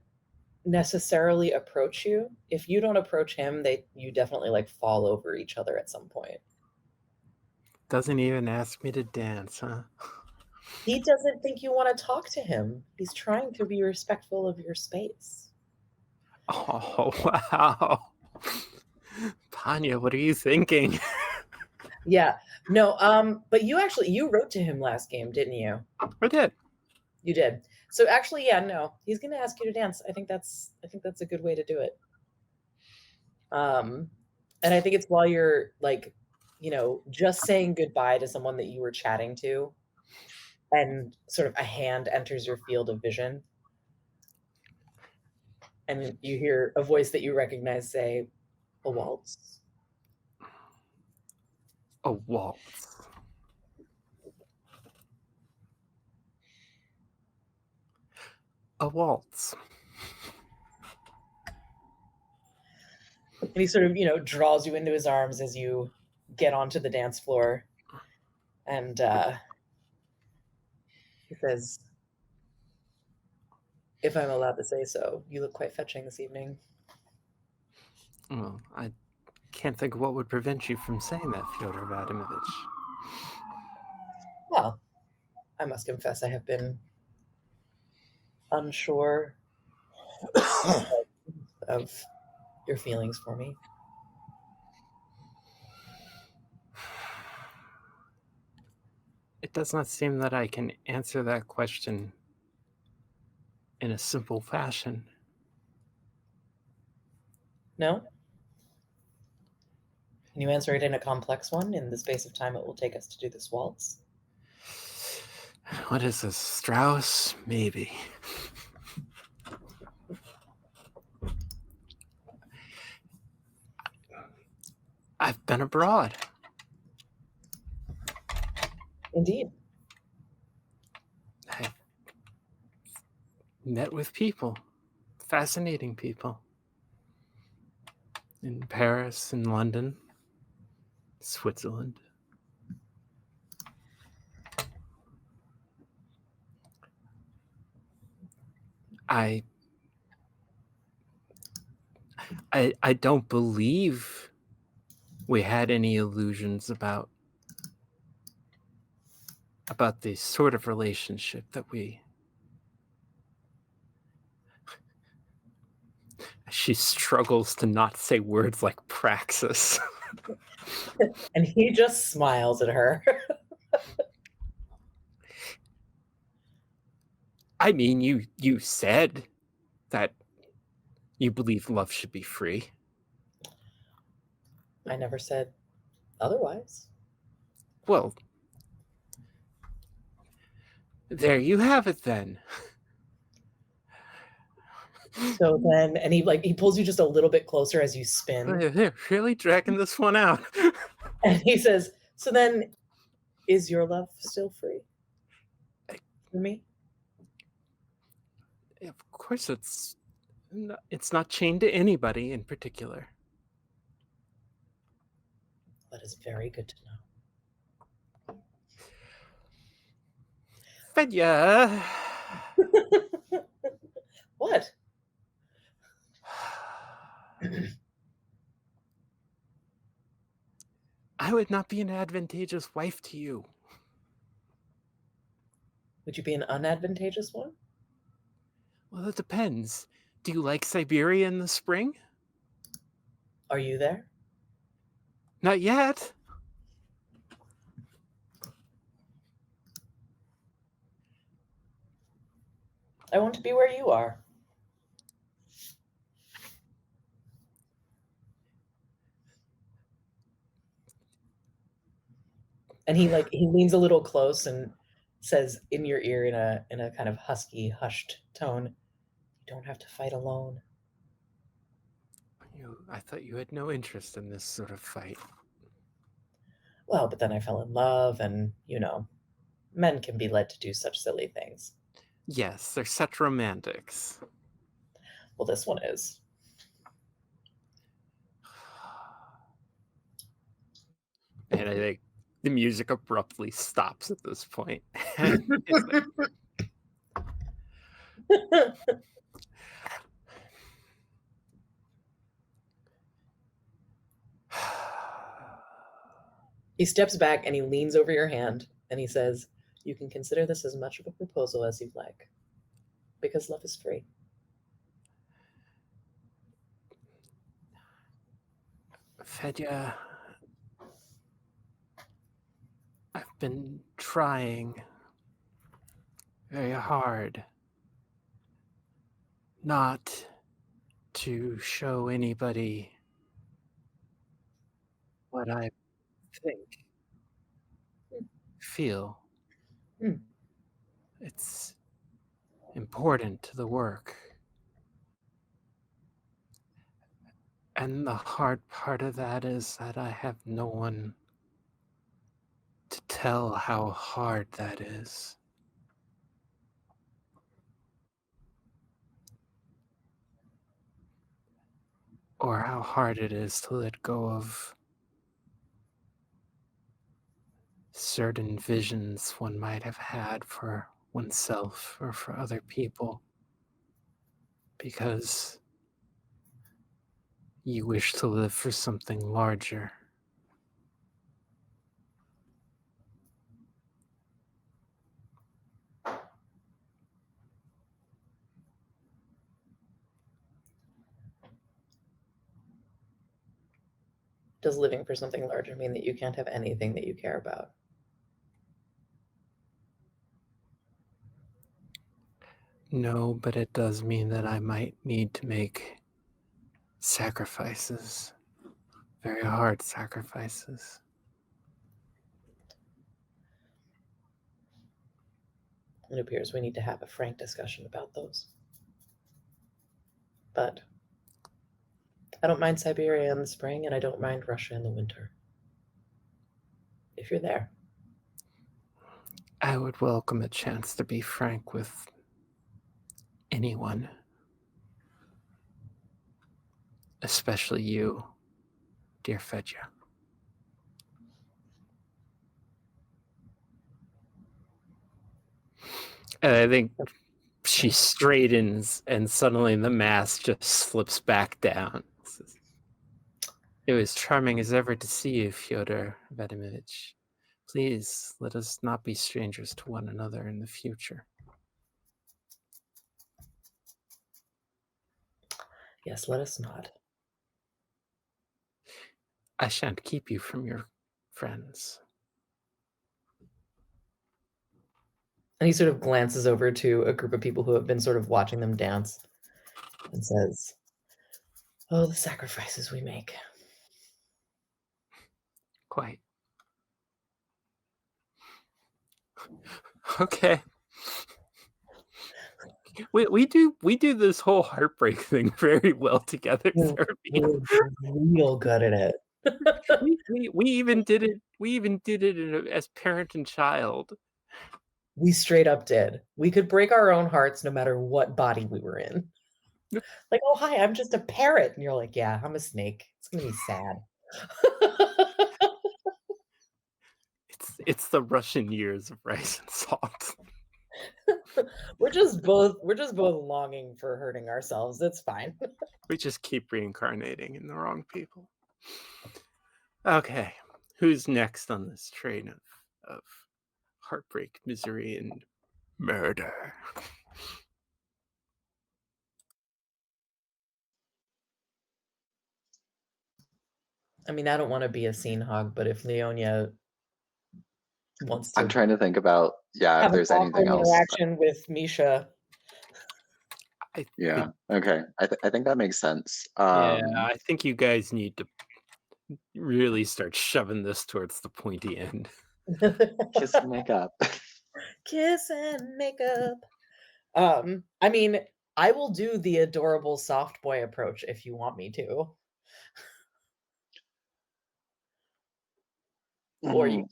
necessarily approach you. If you don't approach him, you definitely like fall over each other at some point. Doesn't even ask me to dance, huh? He doesn't think you want to talk to him. He's trying to be respectful of your space. Oh, wow. Panya, what are you thinking? Yeah. No, but you wrote to him last game, didn't you? I did. You did. So actually, yeah, no. He's gonna ask you to dance. I think that's a good way to do it. And I think it's while you're like, just saying goodbye to someone that you were chatting to, and sort of a hand enters your field of vision. And you hear a voice that you recognize say, "A waltz." A waltz. A waltz. And he sort of, draws you into his arms as you get onto the dance floor. And he says, "If I'm allowed to say so, you look quite fetching this evening." Well, I can't think of what would prevent you from saying that, Fyodor Vadimovich. Well, I must confess I have been unsure of your feelings for me? It does not seem that I can answer that question in a simple fashion. No? Can you answer it in a complex one in the space of time it will take us to do this waltz? What is this, Strauss? Maybe. I've been abroad. Indeed. I've met with people, fascinating people. In Paris, in London, Switzerland. I don't believe we had any illusions about the sort of relationship that we. She struggles to not say words like praxis. And he just smiles at her. I mean, you said that you believe love should be free. I never said otherwise. Well, there you have it then. So then, and he pulls you just a little bit closer as you spin, They're really dragging this one out. and he says, "So then, is your love still free for me?" Of course, it's not chained to anybody in particular. That is very good to know. Fedya. What? I would not be an advantageous wife to you. Would you be an unadvantageous one? Well, it depends. Do you like Siberia in the spring? Are you there? Not yet. I want to be where you are. And he leans a little close and says in your ear in a kind of husky, hushed tone, "You don't have to fight alone." I thought you had no interest in this sort of fight. Well, but then I fell in love, and men can be led to do such silly things. Yes, they're such romantics. Well, this one is. And I think the music abruptly stops at this point. It's like, He steps back and he leans over your hand and he says, "You can consider this as much of a proposal as you'd like, because love is free." Fedya, I've been trying very hard not to show anybody what I think, feel. Hmm. It's important to the work. And the hard part of that is that I have no one to tell how hard that is. Or how hard it is to let go of certain visions one might have had for oneself or for other people, because you wish to live for something larger. Does living for something larger mean that you can't have anything that you care about? No, but it does mean that I might need to make sacrifices. Very hard sacrifices. It appears we need to have a frank discussion about those. But I don't mind Siberia in the spring, and I don't mind Russia in the winter. If you're there. I would welcome a chance to be frank with anyone. Especially you, dear Fedja. And I think she straightens, and suddenly the mask just slips back down. It was charming as ever to see you, Fyodor Vadimovich. Please, let us not be strangers to one another in the future. Yes, let us not. I shan't keep you from your friends. And he sort of glances over to a group of people who have been sort of watching them dance and says, "Oh, the sacrifices we make." Quite. Okay. We do this whole heartbreak thing very well together, Serbian. We're real good at it. we even did it as parent and child. We straight up did. We could break our own hearts no matter what body we were in. Like, oh, hi, I'm just a parrot. And you're like, yeah, I'm a snake. It's going to be sad. It's the Russian years of rice and salt. We're just both longing for hurting ourselves. It's fine. We just keep reincarnating in the wrong people. Okay, who's next on this train of heartbreak, misery, and murder? I mean, I don't want to be a scene hog, but if Leonia wants to I'm trying to think about, if have an there's anything awkward else. interaction with Misha. Yeah. Okay. I think that makes sense. Yeah, I think you guys need to really start shoving this towards the pointy end. Kiss and makeup. Kiss and makeup. I mean, I will do the adorable soft boy approach if you want me to. Or you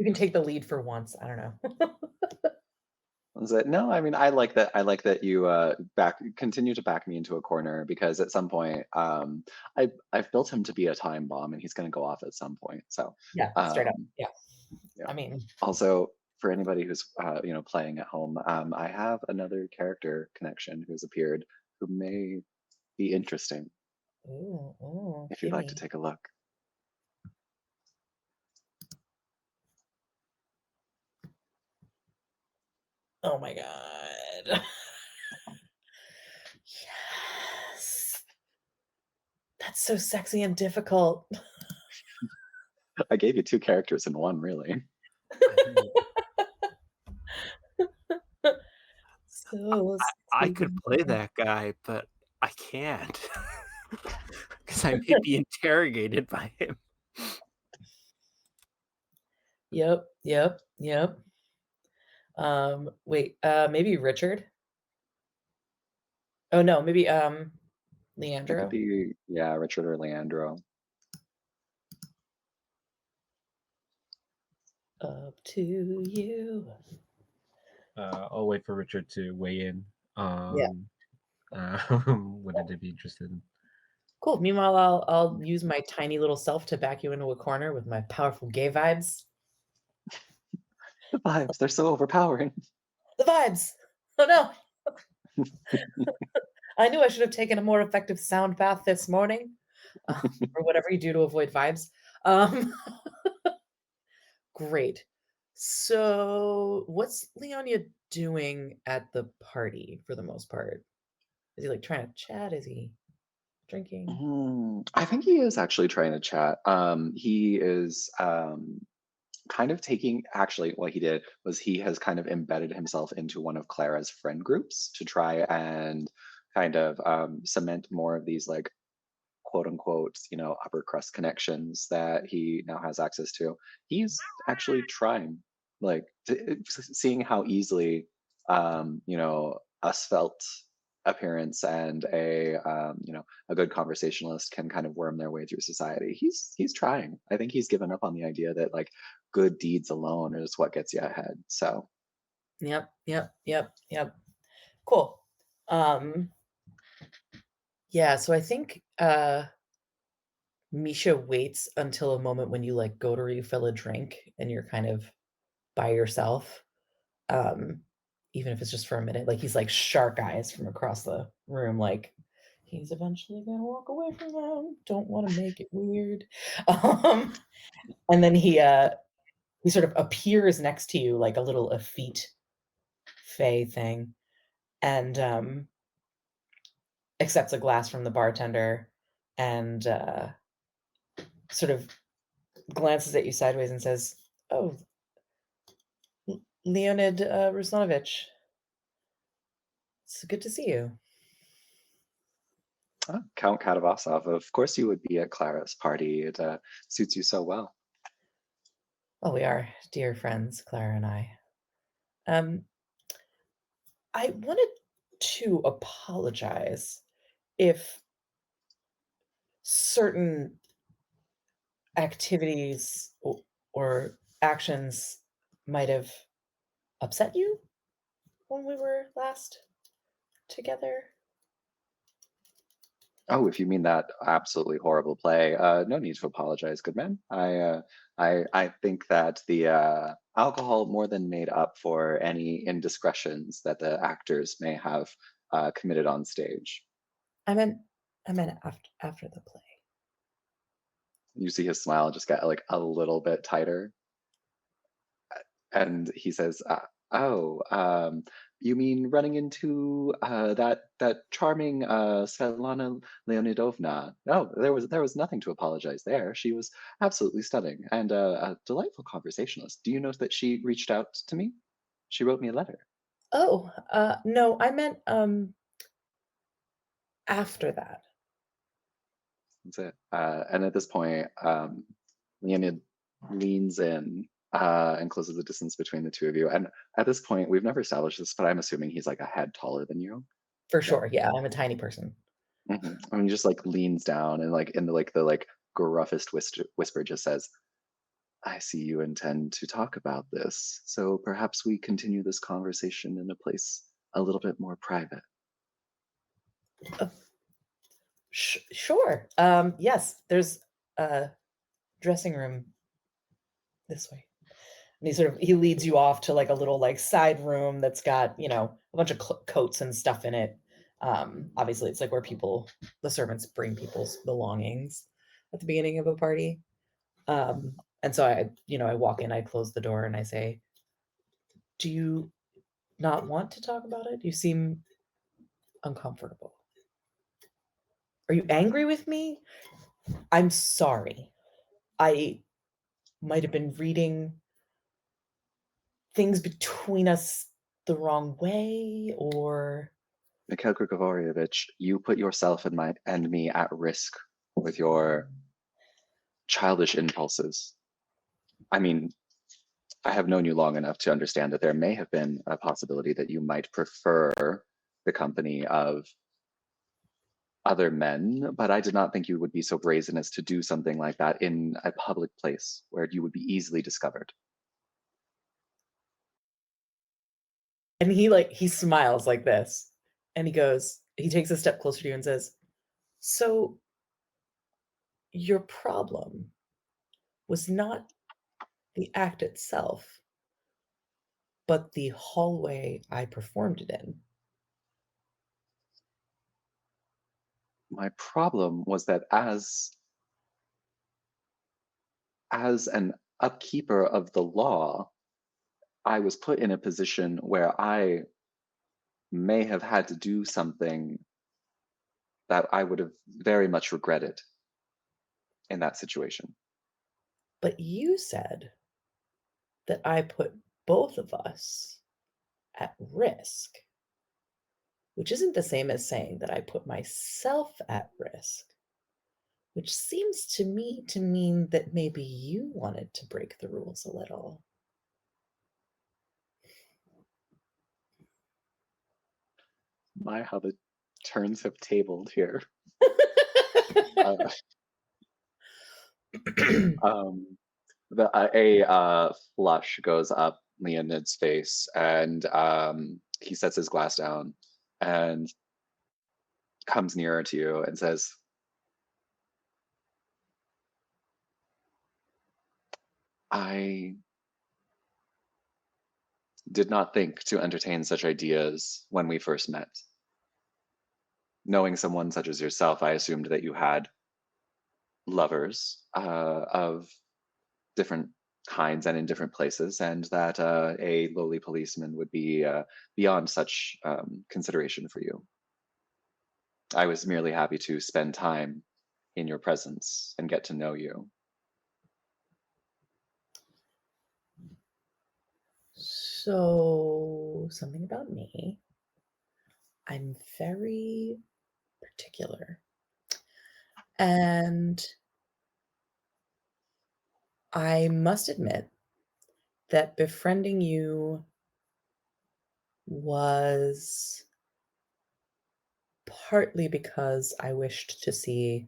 can take the lead for once. I don't know. No, I mean, I like that you continue to back me into a corner, because at some point, I've built him to be a time bomb, and he's going to go off at some point. So Yeah, straight up. Yeah. yeah. I mean, also, for anybody who's playing at home, I have another character connection who's appeared who may be interesting if you'd like to take a look. Oh my god. Yes. That's so sexy and difficult. I gave you two characters in one, really. So I could play that guy, but I can't. Because I may be interrogated by him. Yep. Wait, maybe Richard? Oh no, maybe It could Leandro? be, Richard or Leandro. Up to you. I'll wait for Richard to weigh in. Yeah. What did they be interested in? Cool. Meanwhile, I'll use my tiny little self to back you into a corner with my powerful gay vibes. The vibes, they're so overpowering. The vibes! Oh no! I knew I should have taken a more effective sound bath this morning. Or whatever you do to avoid vibes. Great. So, what's Leonia doing at the party for the most part? Is he like trying to chat? Is he drinking? I think he is actually trying to chat. He is kind of taking actually what he did was he has kind of embedded himself into one of Clara's friend groups to try and kind of cement more of these like quote unquote, upper crust connections that he now has access to. He's actually trying, like, seeing how easily, a svelte appearance and a good conversationalist can kind of worm their way through society. He's trying. I think he's given up on the idea that like good deeds alone is what gets you ahead. So Yep, yep, yep, yep. Cool. Um, yeah, so I think Misha waits until a moment when you like go to refill a drink and you're kind of by yourself. Um, even if it's just for a minute, like he's like shark eyes from across the room, like he's eventually gonna walk away from them. Don't want to make it weird. Um, and then he sort of appears next to you like a little effete fey thing, and accepts a glass from the bartender, and sort of glances at you sideways and says, "Oh, Leonid Ruslanovich, it's good to see you." Count Katavasov, of course you would be at Clara's party. It suits you so well. Well, we are dear friends, Clara and I. Um, I wanted to apologize if certain activities or actions might have upset you when we were last together. Oh, if you mean that absolutely horrible play, no need to apologize, good man. I think that the alcohol more than made up for any indiscretions that the actors may have committed on stage. I meant after the play. You see his smile just get like a little bit tighter, and he says, "Oh, you mean running into that charming Svetlana Leonidovna? No, there was nothing to apologize there. She was absolutely stunning and a delightful conversationalist. Do you know that she reached out to me? She wrote me a letter. Oh, no, I meant after that. That's it. And at this point, Leonid leans in and closes the distance between the two of you. And at this point, we've never established this, but I'm assuming he's like a head taller than you. For Yeah. sure. Yeah, I'm a tiny person. I mean, just like leans down and like in the gruffest whisper just says, "I see you intend to talk about this, so perhaps we continue this conversation in a place a little bit more private." Uh, sure. Yes, there's a dressing room this way. And he leads you off to like a little like side room that's got, a bunch of coats and stuff in it. Obviously it's like where the servants bring people's belongings at the beginning of a party. And so I walk in, I close the door and I say, "Do you not want to talk about it? You seem uncomfortable. Are you angry with me? I'm sorry. I might have been reading things between us the wrong way, or..." Mikhail Grigorievich, you put yourself and me at risk with your childish impulses. I mean, I have known you long enough to understand that there may have been a possibility that you might prefer the company of other men, but I did not think you would be so brazen as to do something like that in a public place where you would be easily discovered. And he smiles like this, and he takes a step closer to you and says, "So your problem was not the act itself, but the hallway I performed it in." My problem was that as an upkeeper of the law, I was put in a position where I may have had to do something that I would have very much regretted in that situation. But you said that I put both of us at risk, which isn't the same as saying that I put myself at risk, which seems to me to mean that maybe you wanted to break the rules a little. My, how the turns have tabled here. Uh, a flush goes up Leonid's face, and he sets his glass down and comes nearer to you and says, I did not think to entertain such ideas when we first met. Knowing someone such as yourself, I assumed that you had lovers of different kinds and in different places, and that a lowly policeman would be beyond such consideration for you. I was merely happy to spend time in your presence and get to know you. So, something about me. I'm very particular. And I must admit that befriending you was partly because I wished to see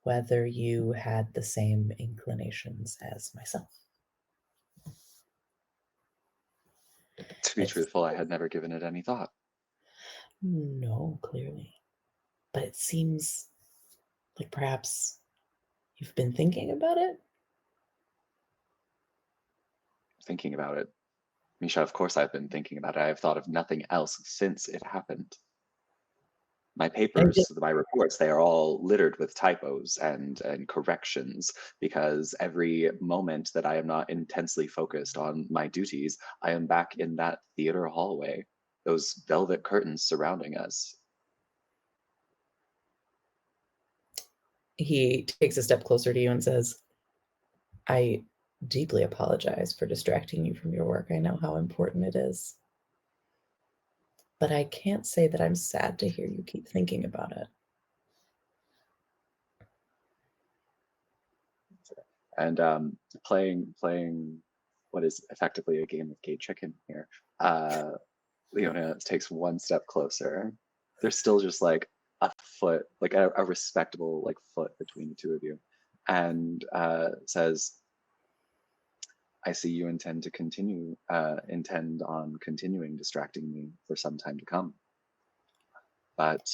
whether you had the same inclinations as myself. To be It's truthful, I had never given it any thought. no, clearly. But it seems like perhaps you've been thinking about it? Thinking about it. Misha, of course I've been thinking about it. I have thought of nothing else since it happened. My And papers, my reports, they are all littered with typos and corrections, because every moment that I am not intensely focused on my duties, I am back in that theater hallway, those velvet curtains surrounding us. he takes a step closer to you and says, I deeply apologize for distracting you from your work. I know how important it is. But I can't say that I'm sad to hear you keep thinking about it. And playing what is effectively a game of gay chicken here, Leona takes one step closer. There's still just like a foot, like a respectable like foot between the two of you, and says, I see you intend on continuing distracting me for some time to come. But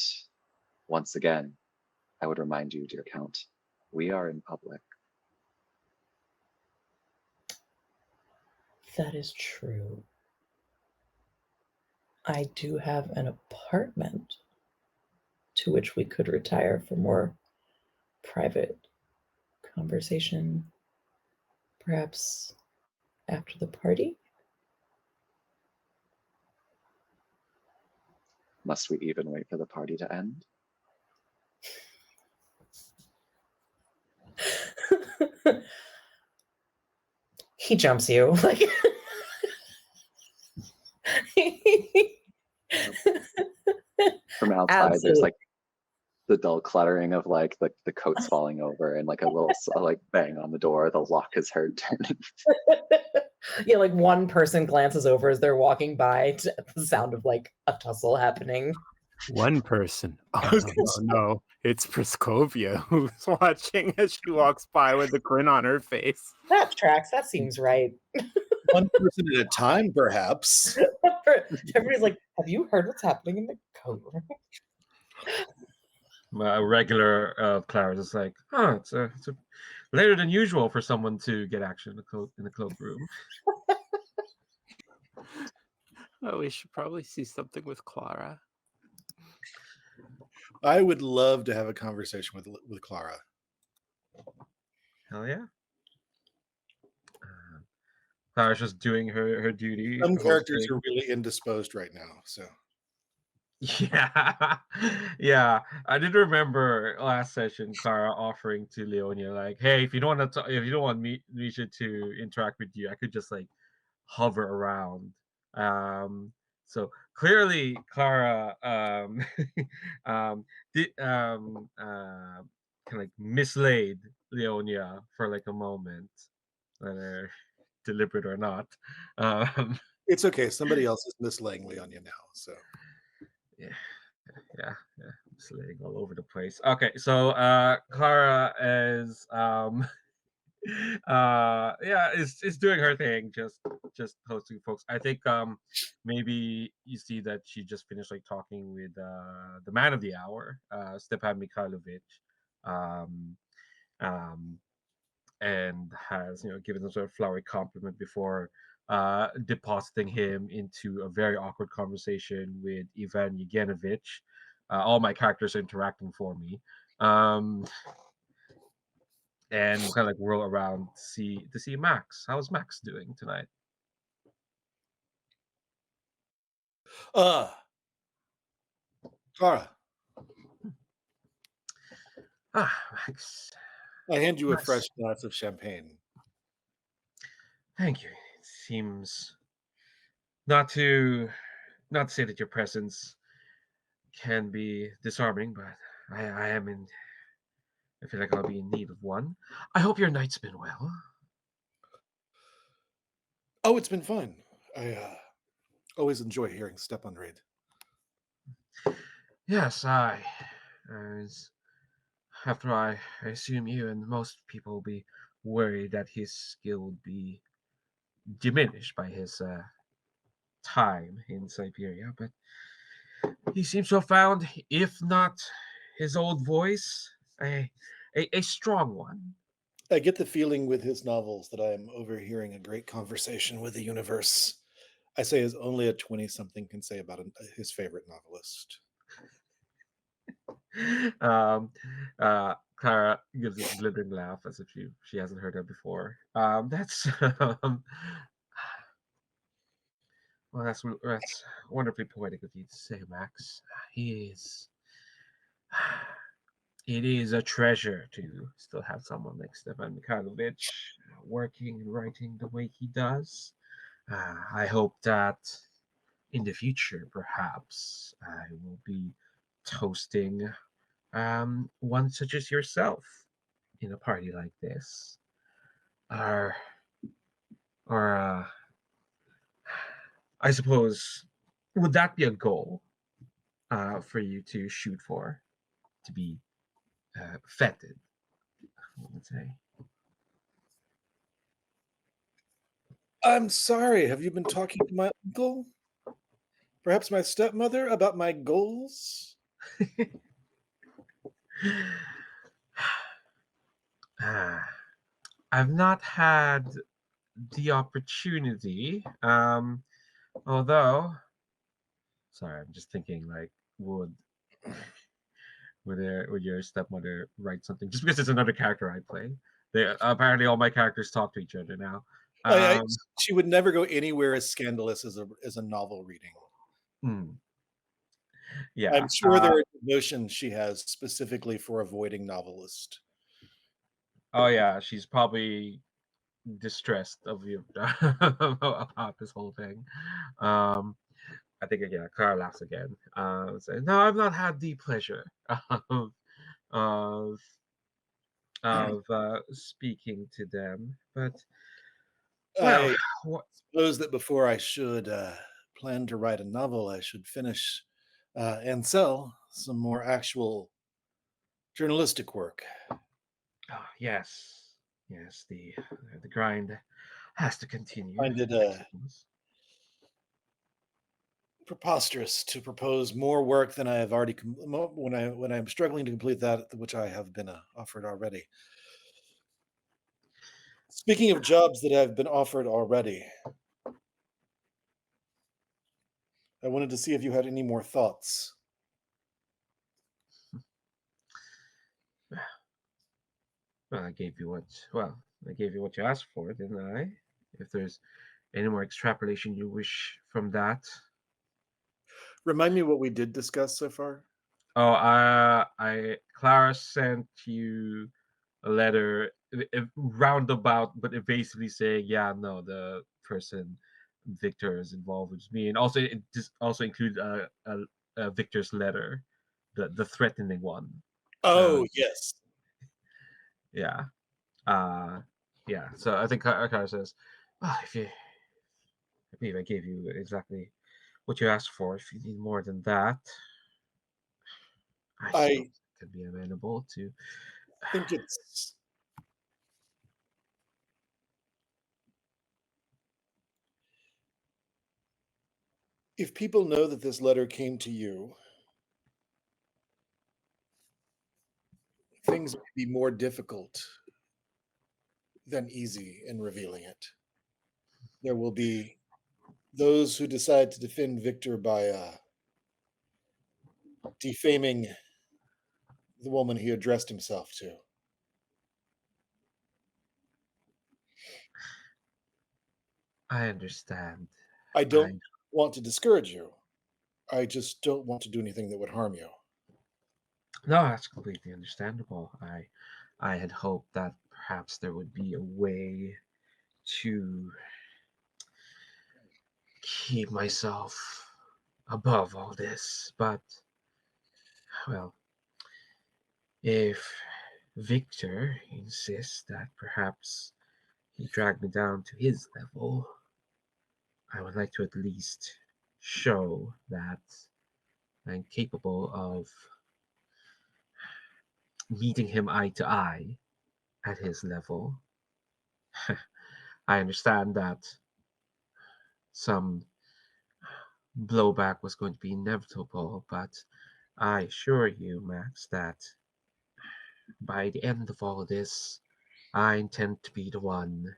once again, I would remind you, dear Count, we are in public. That is true. I do have an apartment to which we could retire for more private conversation, perhaps after the party. Must we even wait for the party to end? He jumps you like From outside, there's like the dull cluttering of like the coats falling over and like a little like bang on the door. The lock is heard turning. Yeah, like one person glances over as they're walking by to the sound of like a tussle happening. One person. Oh, no. It's Priscovia who's watching as she walks by with a grin on her face. That tracks. That seems right. One person at a time, perhaps. Everybody's like, have you heard what's happening in the coat room? A regular Clara is like, it's a later than usual for someone to get action in the cloakroom. Oh, we should probably see something with Clara. I would love to have a conversation with Clara. Hell yeah. Clara's just doing her duty. Some hosting. characters are really indisposed right now, so Yeah, yeah. I did remember last session Clara offering to Leonia like, "Hey, if you don't want to, if you don't want me Misha to interact with you, I could just like hover around." So clearly, Clara um, did kind of like mislaid Leonia for like a moment, whether deliberate or not. Um, It's okay. Somebody else is mislaying Leonia now. So yeah. Yeah, slaying all over the place. Okay, so Clara is yeah, is doing her thing, just hosting folks. I think maybe you see that she just finished like talking with the man of the hour, Stepan Mikhailovich, um um and has given some sort of flowery compliment before depositing him into a very awkward conversation with Ivan Yegenovich. All my characters are interacting for me, and we'll kind of like whirl around to see Max. How's Max doing tonight? uh Kara, Max, I hand you a fresh Max. glass of champagne. Thank you. It seems not to not to say that your presence can be disarming, but I am in I feel like I'll be in need of one. I hope your night's been well. Oh, it's been fun. I always enjoy hearing Stepan read. Yes, as after I assume you and most people will be worried that his skill would be diminished by his time in Siberia, but he seems to have found, if not his old voice, a strong one. I get the feeling with his novels that I am overhearing a great conversation with the universe. I say as only a 20-something can say about his favorite novelist. um, Clara gives this glittering laugh as if she hasn't heard that before. That's well, that's wonderfully poetic of you to say, Max. He is. It is a treasure to still have someone like Stefan Mikhailovich working and writing the way he does. I hope that in the future, perhaps, I will be toasting one such as yourself in a party like this. Or, or I suppose, would that be a goal for you to shoot for, to be feted, I would say? I'm sorry, have you been talking to my uncle? Perhaps my stepmother about my goals? Ah, I've not had the opportunity. Although, sorry, I'm just thinking like, would your stepmother write something? Just because it's another character I play. They apparently all my characters talk to each other now. I Um, she would never go anywhere as scandalous as a novel reading. hmm, I'm yeah. sure there are notions she has specifically for avoiding novelist. Oh yeah. She's probably distressed of you about this whole thing. Um, I think again, Clara laughs again. Saying, "No, I've not had the pleasure of of speaking to them, but well, I what, suppose that before I should plan to write a novel, I should finish and sell some more actual journalistic work. yes, yes, the grind has to continue, Find it I suppose." preposterous to propose more work than I have already when I'm struggling to complete that which I have been offered already. Speaking of jobs that have been offered already, I wanted to see if you had any more thoughts. Well, I gave you what you asked for, didn't I? If there's any more extrapolation you wish from that, Remind me what we did discuss so far. Oh, Clara sent you a letter, roundabout, but evasively saying, "Yeah, no, the person Victor is involved with me," and also it just also included a Victor's letter, the threatening one. Oh, yes. Yeah, yeah. So I think Clara says, if you, I believe I gave you exactly what you asked for. If you need more than that, I I suppose I could be amenable to." think it's if people know that this letter came to you, things may be more difficult than easy in revealing it. There will be those who decide to defend Victor by defaming the woman he addressed himself to. I understand. I I don't want to discourage you. I just don't want to do anything that would harm you. No, that's completely understandable. I had hoped that perhaps there would be a way to keep myself above all this, but well, if Victor insists that perhaps he dragged me down to his level, I would like to at least show that I'm capable of meeting him eye to eye at his level. I understand that some blowback was going to be inevitable, but I assure you, Max, that by the end of all this, I intend to be the one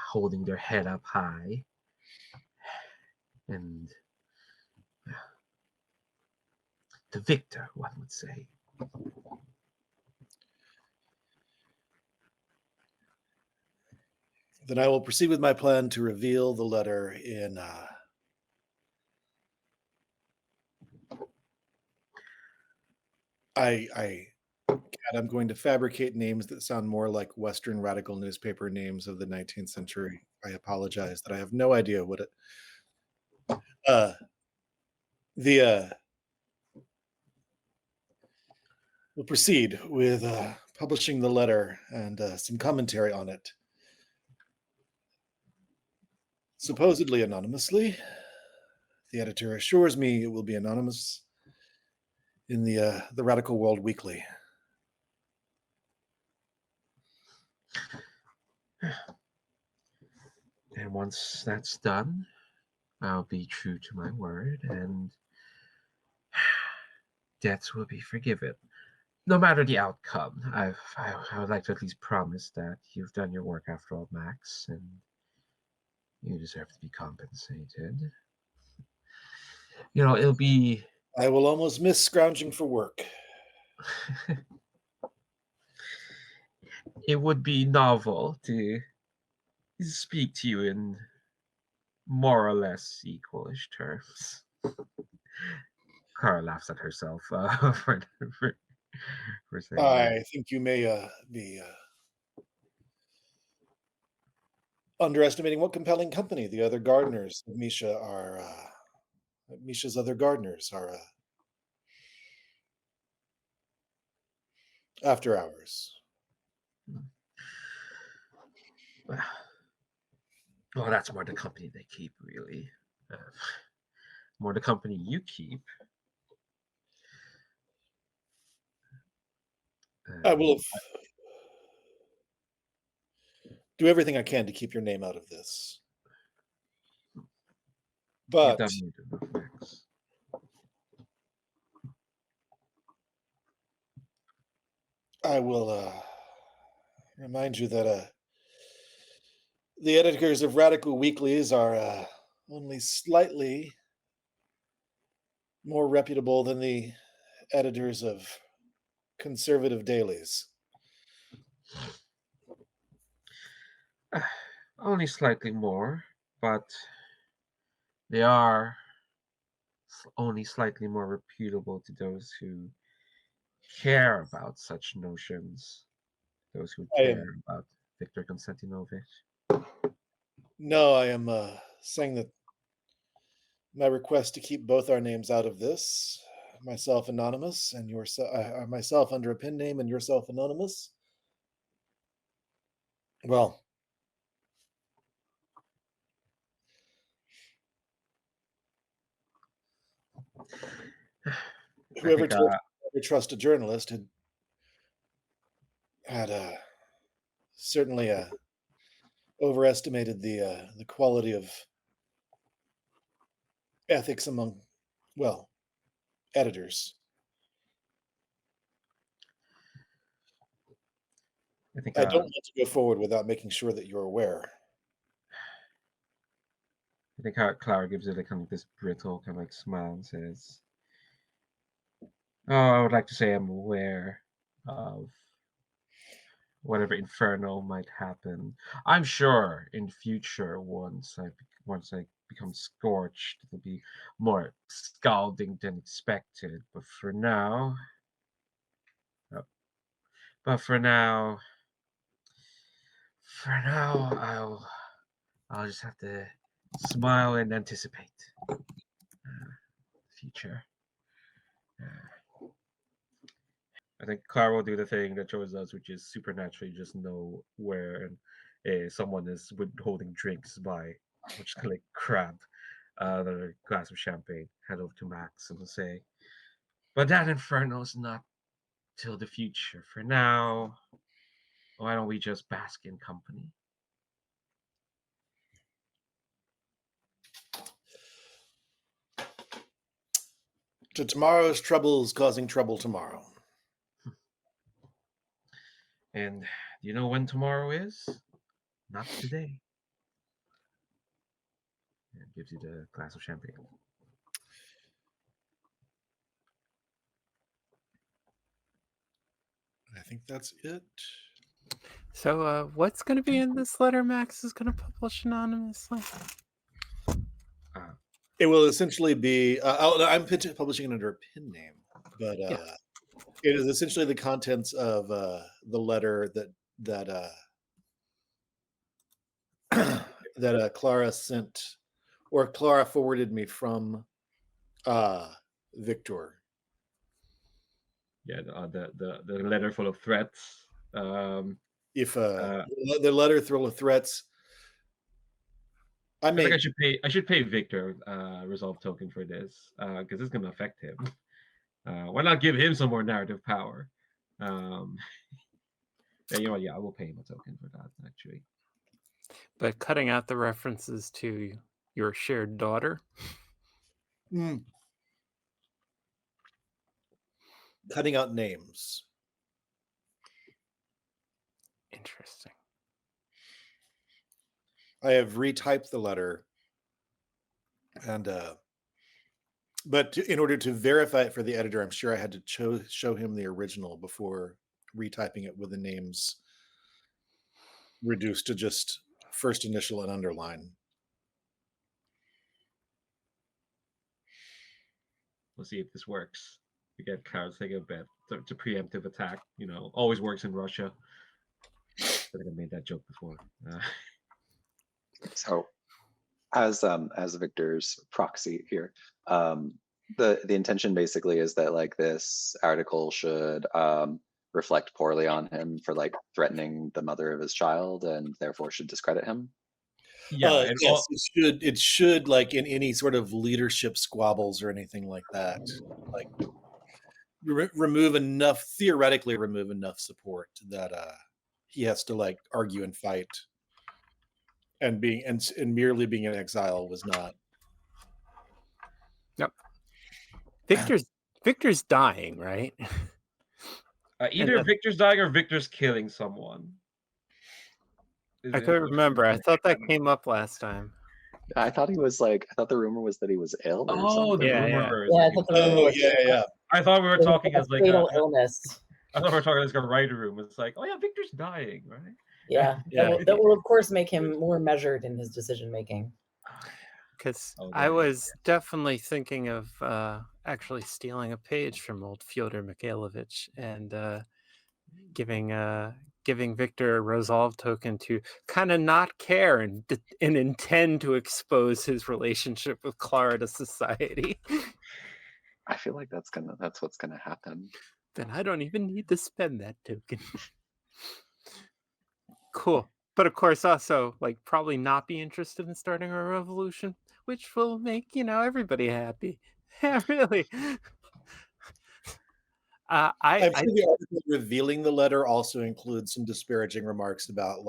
holding their head up high and the victor, one would say. Then I will proceed with my plan to reveal the letter in I'm going to fabricate names that sound more like Western radical newspaper names of the 19th century. I apologize that I have no idea what it. We'll proceed with publishing the letter and some commentary on it, supposedly anonymously. The editor assures me it will be anonymous in the Radical World Weekly. And once that's done, I'll be true to my word and debts will be forgiven. No matter the outcome, I would like to at least promise that you've done your work after all, Max, and you deserve to be compensated. It'll be. I will almost miss scrounging for work. It would be novel to speak to you in more or less equalish terms. Kara laughs at herself for saying that. I think you may be underestimating what compelling company the other gardeners of Misha are. Misha's other gardeners are after hours. Well, that's more the company they keep, really. More the company you keep. I will do everything I can to keep your name out of this. You've But done more than enough, Max. I will remind you that the editors of Radical Weeklies are only slightly more reputable than the editors of conservative dailies. Only slightly more, but they are only slightly more reputable to those who care about such notions, those who I am care about Victor Konstantinovich. no, I am saying that my request to keep both our names out of this, myself anonymous and yourself, myself under a pen name and yourself anonymous. Well, whoever think, told you to trust a journalist had certainly overestimated the quality of ethics among, well, editors. I think I don't want to go forward without making sure that you're aware. Clara gives it a kind of this brittle kind of like smile and says, "Oh, I would like to say I'm aware of whatever inferno might happen. I'm sure in future, once I become scorched, it'll be more scalding than expected. But for now, uh, but for now, I'll just have to smile and anticipate the future." I think Clara will do the thing that Joyce does, which is supernaturally just know where someone is withholding drinks by, which is like grab another glass of champagne, head over to Max, and will say, "But that inferno is not till the future. For now, why don't we just bask in company?" To tomorrow's troubles causing trouble tomorrow. And do you know when tomorrow is? Not today. And gives you the glass of champagne. I think that's it. So, what's going to be in this letter Max is going to publish anonymously? It will essentially be. I'm publishing it under a pen name, but it is essentially the contents of the letter that that Clara sent, or Clara forwarded me from Victor. Yeah, the letter full of threats. If the letter full of threats, I think I should pay Victor resolve token for this because it's going to affect him. Why not give him some more narrative power? Yeah, you know what? Yeah, I will pay him a token for that actually. But cutting out the references to your shared daughter. Cutting out names. Interesting. I have retyped the letter, and but in order to verify it for the editor, I'm sure I had to show him the original before retyping it with the names reduced to just first initial and underline. We'll see if this works. We get Clara's take a bet. It's a preemptive attack. You know, always works in Russia. I think I made that joke before. So, as Victor's proxy here, the intention basically is that like this article should reflect poorly on him for like threatening the mother of his child, and therefore should discredit him. Yeah, yes, it should like in any sort of leadership squabbles or anything like that, like theoretically remove enough support that he has to like argue and fight, and merely being in exile was not. Yep. Victor's dying, right? Either Victor's dying or Victor's killing someone. I couldn't remember. I thought that came up last time. I thought the rumor was that he was ill. Or something. Yeah. I thought the rumor was yeah. I thought we were talking as like fatal illness. I thought we were talking as like a writer room. It's like, oh yeah, Victor's dying, right? Yeah. That will of course make him more measured in his decision making. because Oh, I there you go. was definitely thinking of actually stealing a page from old Fyodor Mikhailovich and giving giving Victor a resolve token to kind of not care and intend to expose his relationship with Clara to society. I feel like that's what's gonna happen. Then I don't even need to spend that token. Cool. But of course, also like probably not be interested in starting a revolution, which will make everybody happy. Yeah, really. I'm I sure the article revealing the letter also includes some disparaging remarks about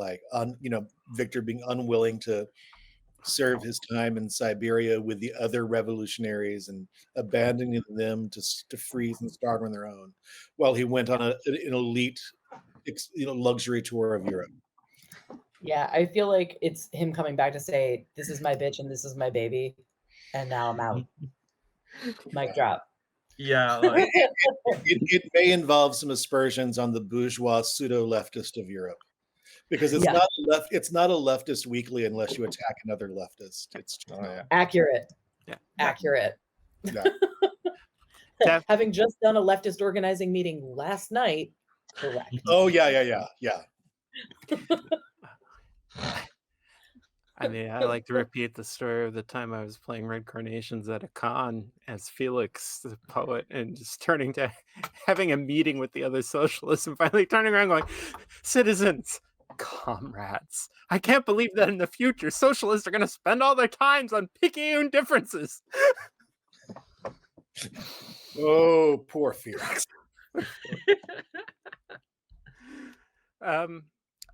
Victor being unwilling to serve his time in Siberia with the other revolutionaries and abandoning them to freeze and starve on their own, while he went on an elite, luxury tour of Europe. Yeah, I feel like it's him coming back to say, "This is my bitch and this is my baby, and now I'm out." Mic drop. Yeah, like It may involve some aspersions on the bourgeois pseudo-leftist of Europe, because Yeah. it's not a leftist weekly unless you attack another leftist. It's just oh not. yeah. Accurate. Yeah. Accurate. Yeah. Def- Having just done a leftist organizing meeting last night, correct. Oh yeah. I mean, I like to repeat the story of the time I was playing Red Carnations at a con as Felix, the poet, and just turning to having a meeting with the other socialists and finally turning around going, "Citizens, comrades, I can't believe that in the future socialists are going to spend all their times on picayune differences." Oh, poor Felix.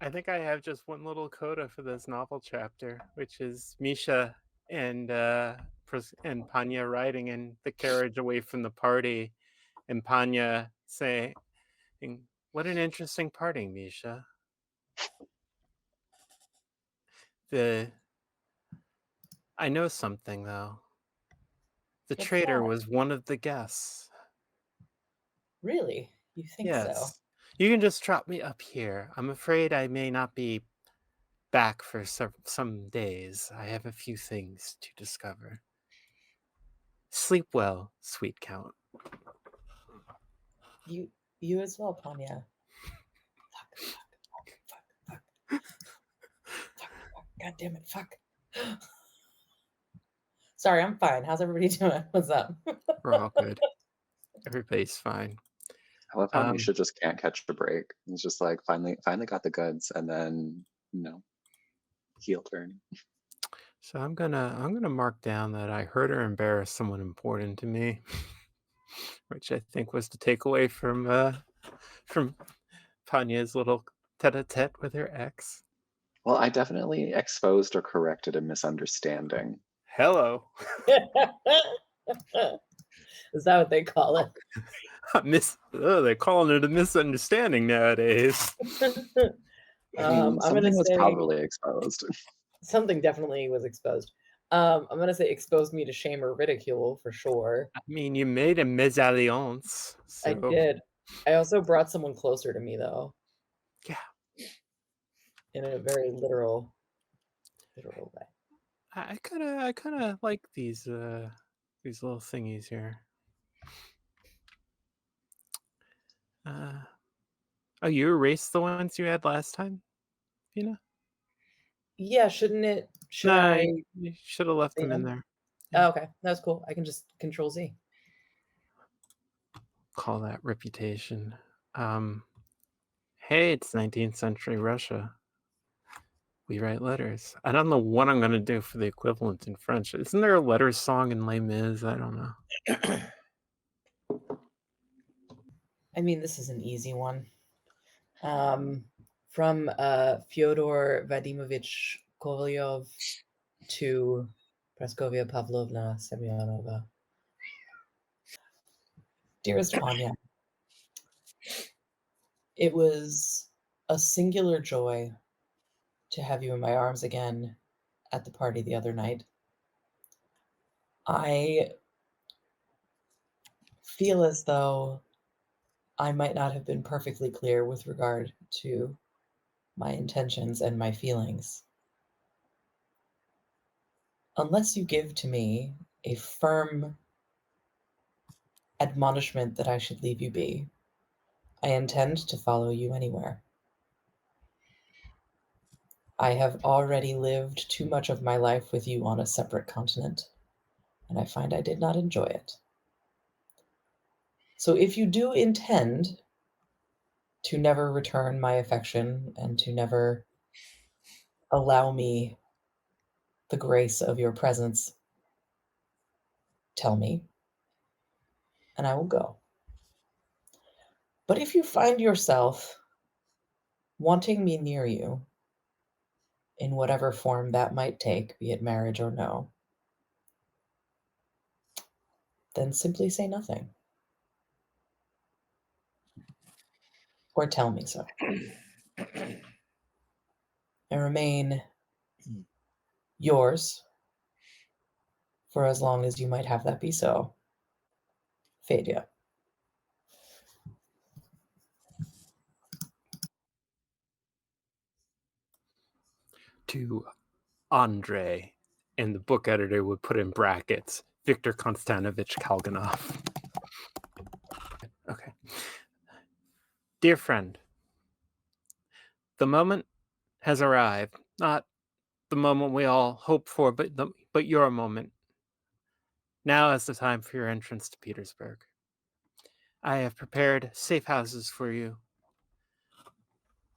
I think I have just one little coda for this novel chapter, which is Misha and Panya riding in the carriage away from the party, and Panya saying, "What an interesting parting, Misha." I know something though. The What's traitor that? was one of the guests. Really? You think so? Yes. You can just drop me up here. I'm afraid I may not be back for some days. I have a few things to discover. Sleep well, sweet count. You as well, Panya. Fuck. God damn it, fuck. Sorry, I'm fine. How's everybody doing? What's up? We're all good. Everybody's fine. I love how Um, Misha just can't catch a break. He's just like finally got the goods, and then heel turn. So I'm gonna mark down that I hurt or embarrassed someone important to me, which I think was the takeaway from Panya's little tete-a-tete with her ex. Well, I definitely exposed or corrected a misunderstanding. Hello. Is that what they call it? They're calling it a misunderstanding nowadays. I'm Something gonna was say probably exposed. something definitely was exposed. I'm gonna say exposed me to shame or ridicule for sure. I mean, you made a mésalliance. I So did. I also brought someone closer to me though, yeah, in a very literal way. I kind of like these little thingies here. Oh, you erased the ones you had last time, Pina? Yeah, shouldn't it? Should Nah, I? you should have left see them in them? there. Oh, okay, that's cool. I can just Control Z. Call that reputation. Hey, it's 19th century Russia. We write letters. I don't know what I'm gonna do for the equivalent in French. Isn't there a letters song in Les Mis? I don't know. I mean, this is an easy one. From Fyodor Vadimovich Kovalyov to Praskovia Pavlovna Semyonova. Dearest Panya, it was a singular joy to have you in my arms again at the party the other night. I feel as though I might not have been perfectly clear with regard to my intentions and my feelings. unless you give to me a firm admonishment that I should leave you be, I intend to follow you anywhere. I have already lived too much of my life with you on a separate continent, and I find I did not enjoy it. So if you do intend to never return my affection and to never allow me the grace of your presence, tell me, and I will go. But if you find yourself wanting me near you, in whatever form that might take, be it marriage or no, then simply say nothing. Or tell me so. And remain yours for as long as you might have that be so. Fadia. To Andre, and the book editor would put in brackets, Viktor Konstanovich Kalganov. Okay. Dear friend, the moment has arrived, not the moment we all hope for, but your moment. Now is the time for your entrance to Petersburg. I have prepared safe houses for you.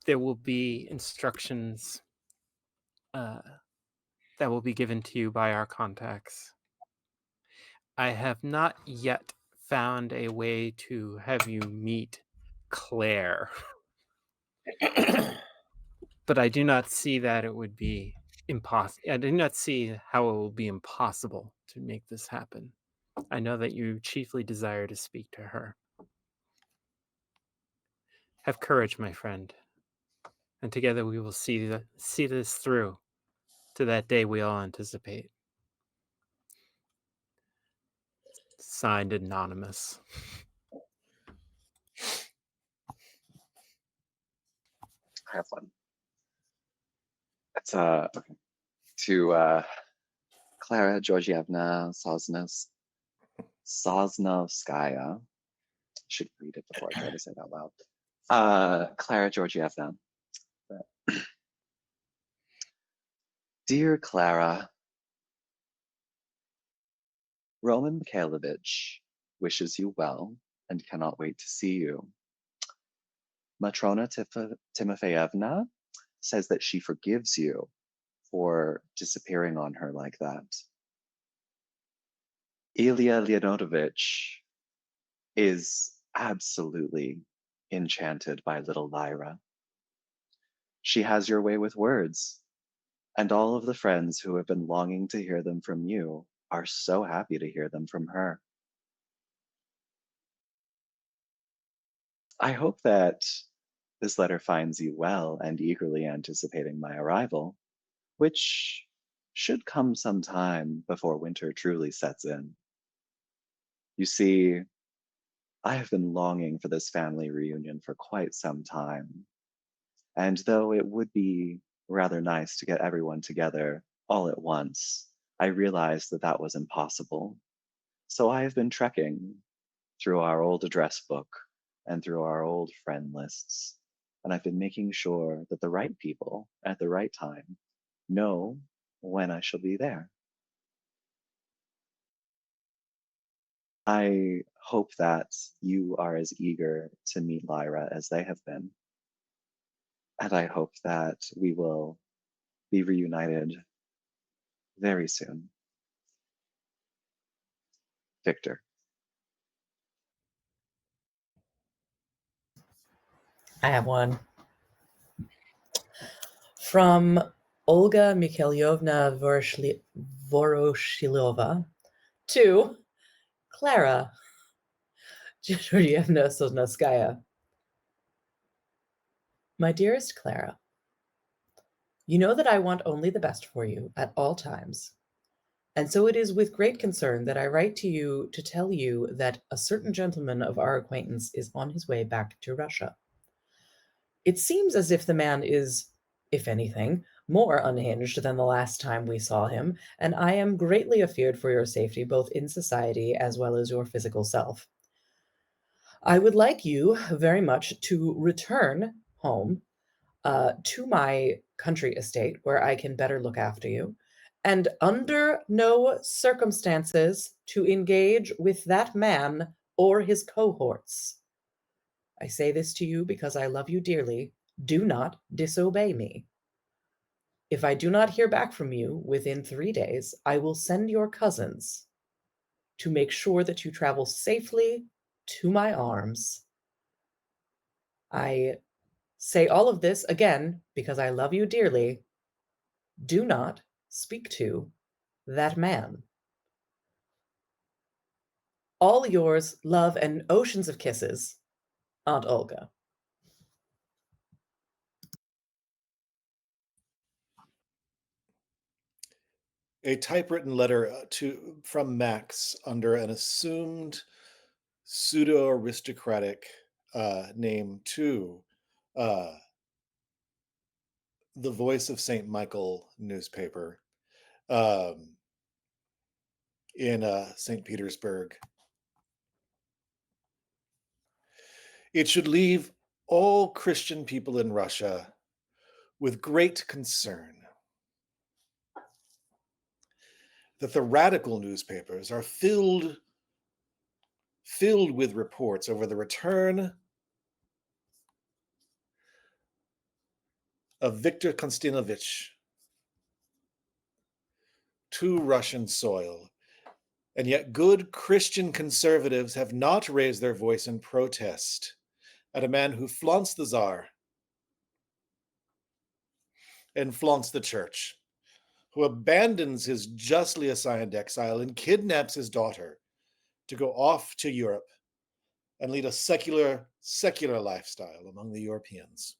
There will be instructions that will be given to you by our contacts. I have not yet found a way to have you meet Claire. But I do not see that it would be impossible. I do not see how it will be impossible to make this happen. I know that you chiefly desire to speak to her. Have courage, my friend, and together we will see this through to that day we all anticipate. Signed, Anonymous. Have fun. It's okay. To Clara Georgievna Sosnovskaya. Should read it before I try to say it out loud. Clara Georgievna. Dear Clara, Roman Mikhailovich wishes you well and cannot wait to see you. Matrona Timofeyevna says that she forgives you for disappearing on her like that. Ilya Leonidovich is absolutely enchanted by little Lyra. She has your way with words, and all of the friends who have been longing to hear them from you are so happy to hear them from her. I hope that this letter finds you well and eagerly anticipating my arrival, which should come sometime before winter truly sets in. You see, I have been longing for this family reunion for quite some time. And though it would be rather nice to get everyone together all at once, I realized that that was impossible. So I have been trekking through our old address book and through our old friend lists, and I've been making sure that the right people at the right time know when I shall be there. I hope that you are as eager to meet Lyra as they have been. And I hope that we will be reunited very soon. Victor. I have one. From Olga Mikhailovna Voroshilova to Clara Georgievna Sosnovskaya. My dearest Clara, you know that I want only the best for you at all times. And so it is with great concern that I write to you to tell you that a certain gentleman of our acquaintance is on his way back to Russia. It seems as if the man is, if anything, more unhinged than the last time we saw him, and I am greatly afeared for your safety, both in society as well as your physical self. I would like you very much to return home to my country estate where I can better look after you, and under no circumstances to engage with that man or his cohorts. I say this to you because I love you dearly. Do not disobey me. If I do not hear back from you within 3 days, I will send your cousins to make sure that you travel safely to my arms. I say all of this again because I love you dearly. Do not speak to that man. All yours, love and oceans of kisses, Aunt Olga. A typewritten letter from Max under an assumed pseudo aristocratic name to uh, the Voice of St. Michael newspaper um, in St. Petersburg. It should leave all Christian people in Russia with great concern that the radical newspapers are filled with reports over the return of Viktor Konstantinovich to Russian soil. And yet good Christian conservatives have not raised their voice in protest at a man who flaunts the Tsar and flaunts the church, who abandons his justly assigned exile and kidnaps his daughter to go off to Europe and lead a secular lifestyle among the Europeans.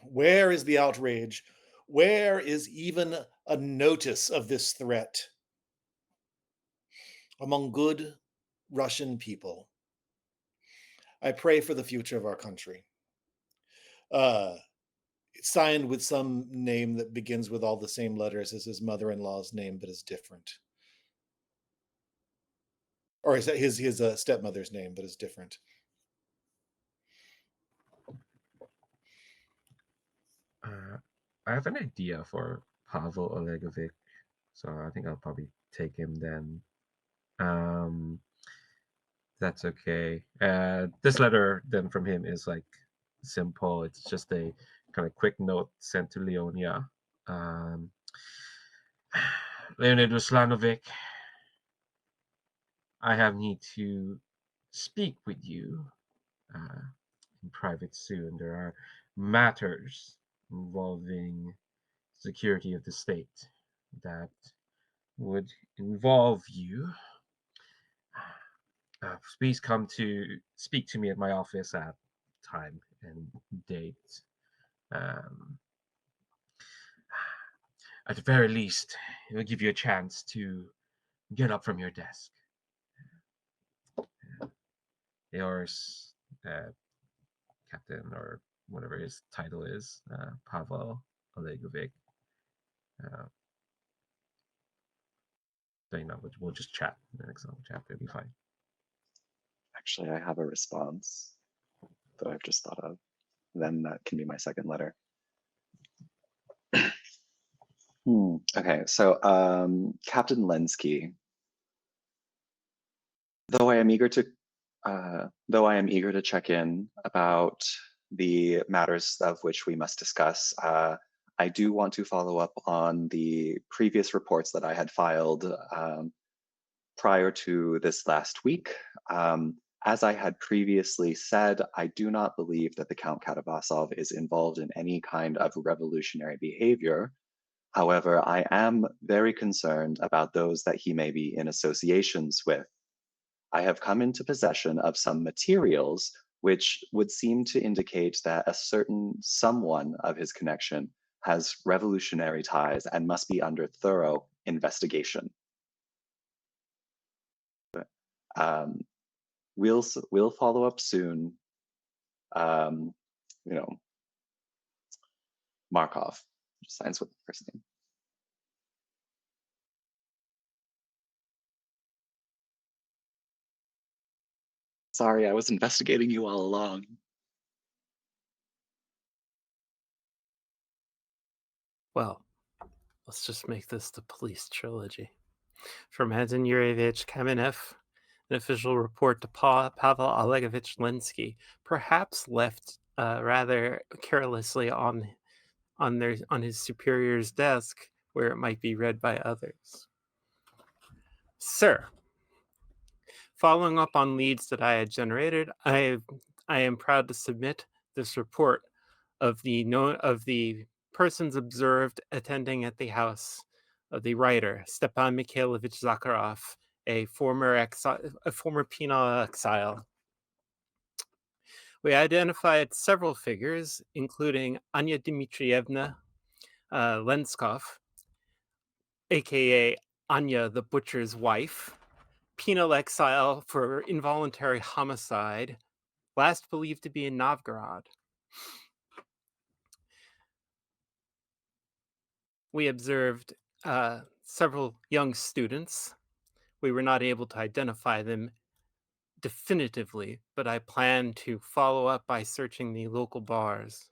Where is the outrage? Where is even a notice of this threat among good Russian people? I pray for the future of our country. Signed with some name that begins with all the same letters as his mother-in-law's name, but is different. Or his stepmother's name, but is different. I have an idea for Pavel Olegovich, so I think I'll probably take him then. That's okay. This letter then from him is like simple. It's just a kind of quick note sent to Leonia. Leonid Ruslanovic, I have need to speak with you in private soon. There are matters involving security of the state that would involve you. Please come to speak to me at my office at time and date. At the very least, it will give you a chance to get up from your desk. Yours, Captain, or whatever his title is, Pavel Olegovich. So, we'll just chat in the next chapter. It'll be fine. Actually, I have a response that I've just thought of. Then that can be my second letter. Okay, so Captain Lenski. Though I am eager to check in about the matters of which we must discuss, I do want to follow up on the previous reports that I had filed prior to this last week. As I had previously said, I do not believe that the Count Katavasov is involved in any kind of revolutionary behavior. However, I am very concerned about those that he may be in associations with. I have come into possession of some materials which would seem to indicate that a certain someone of his connection has revolutionary ties and must be under thorough investigation. We'll follow up soon. Markov. Signs with the first name. Sorry, I was investigating you all along. Well, let's just make this the police trilogy. From Anton Yurievich Kamenev, an official report to Pavel Olegovich Lenski, perhaps left rather carelessly on his superior's desk, where it might be read by others. Sir, following up on leads that I had generated, I am proud to submit this report of the persons observed attending at the house of the writer Stepan Mikhailovich Zakharov, a former penal exile. We identified several figures, including Anya Dmitrievna Lenskov, aka Anya the butcher's wife, penal exile for involuntary homicide, last believed to be in Novgorod. We observed several young students. We were not able to identify them definitively, but I plan to follow up by searching the local bars.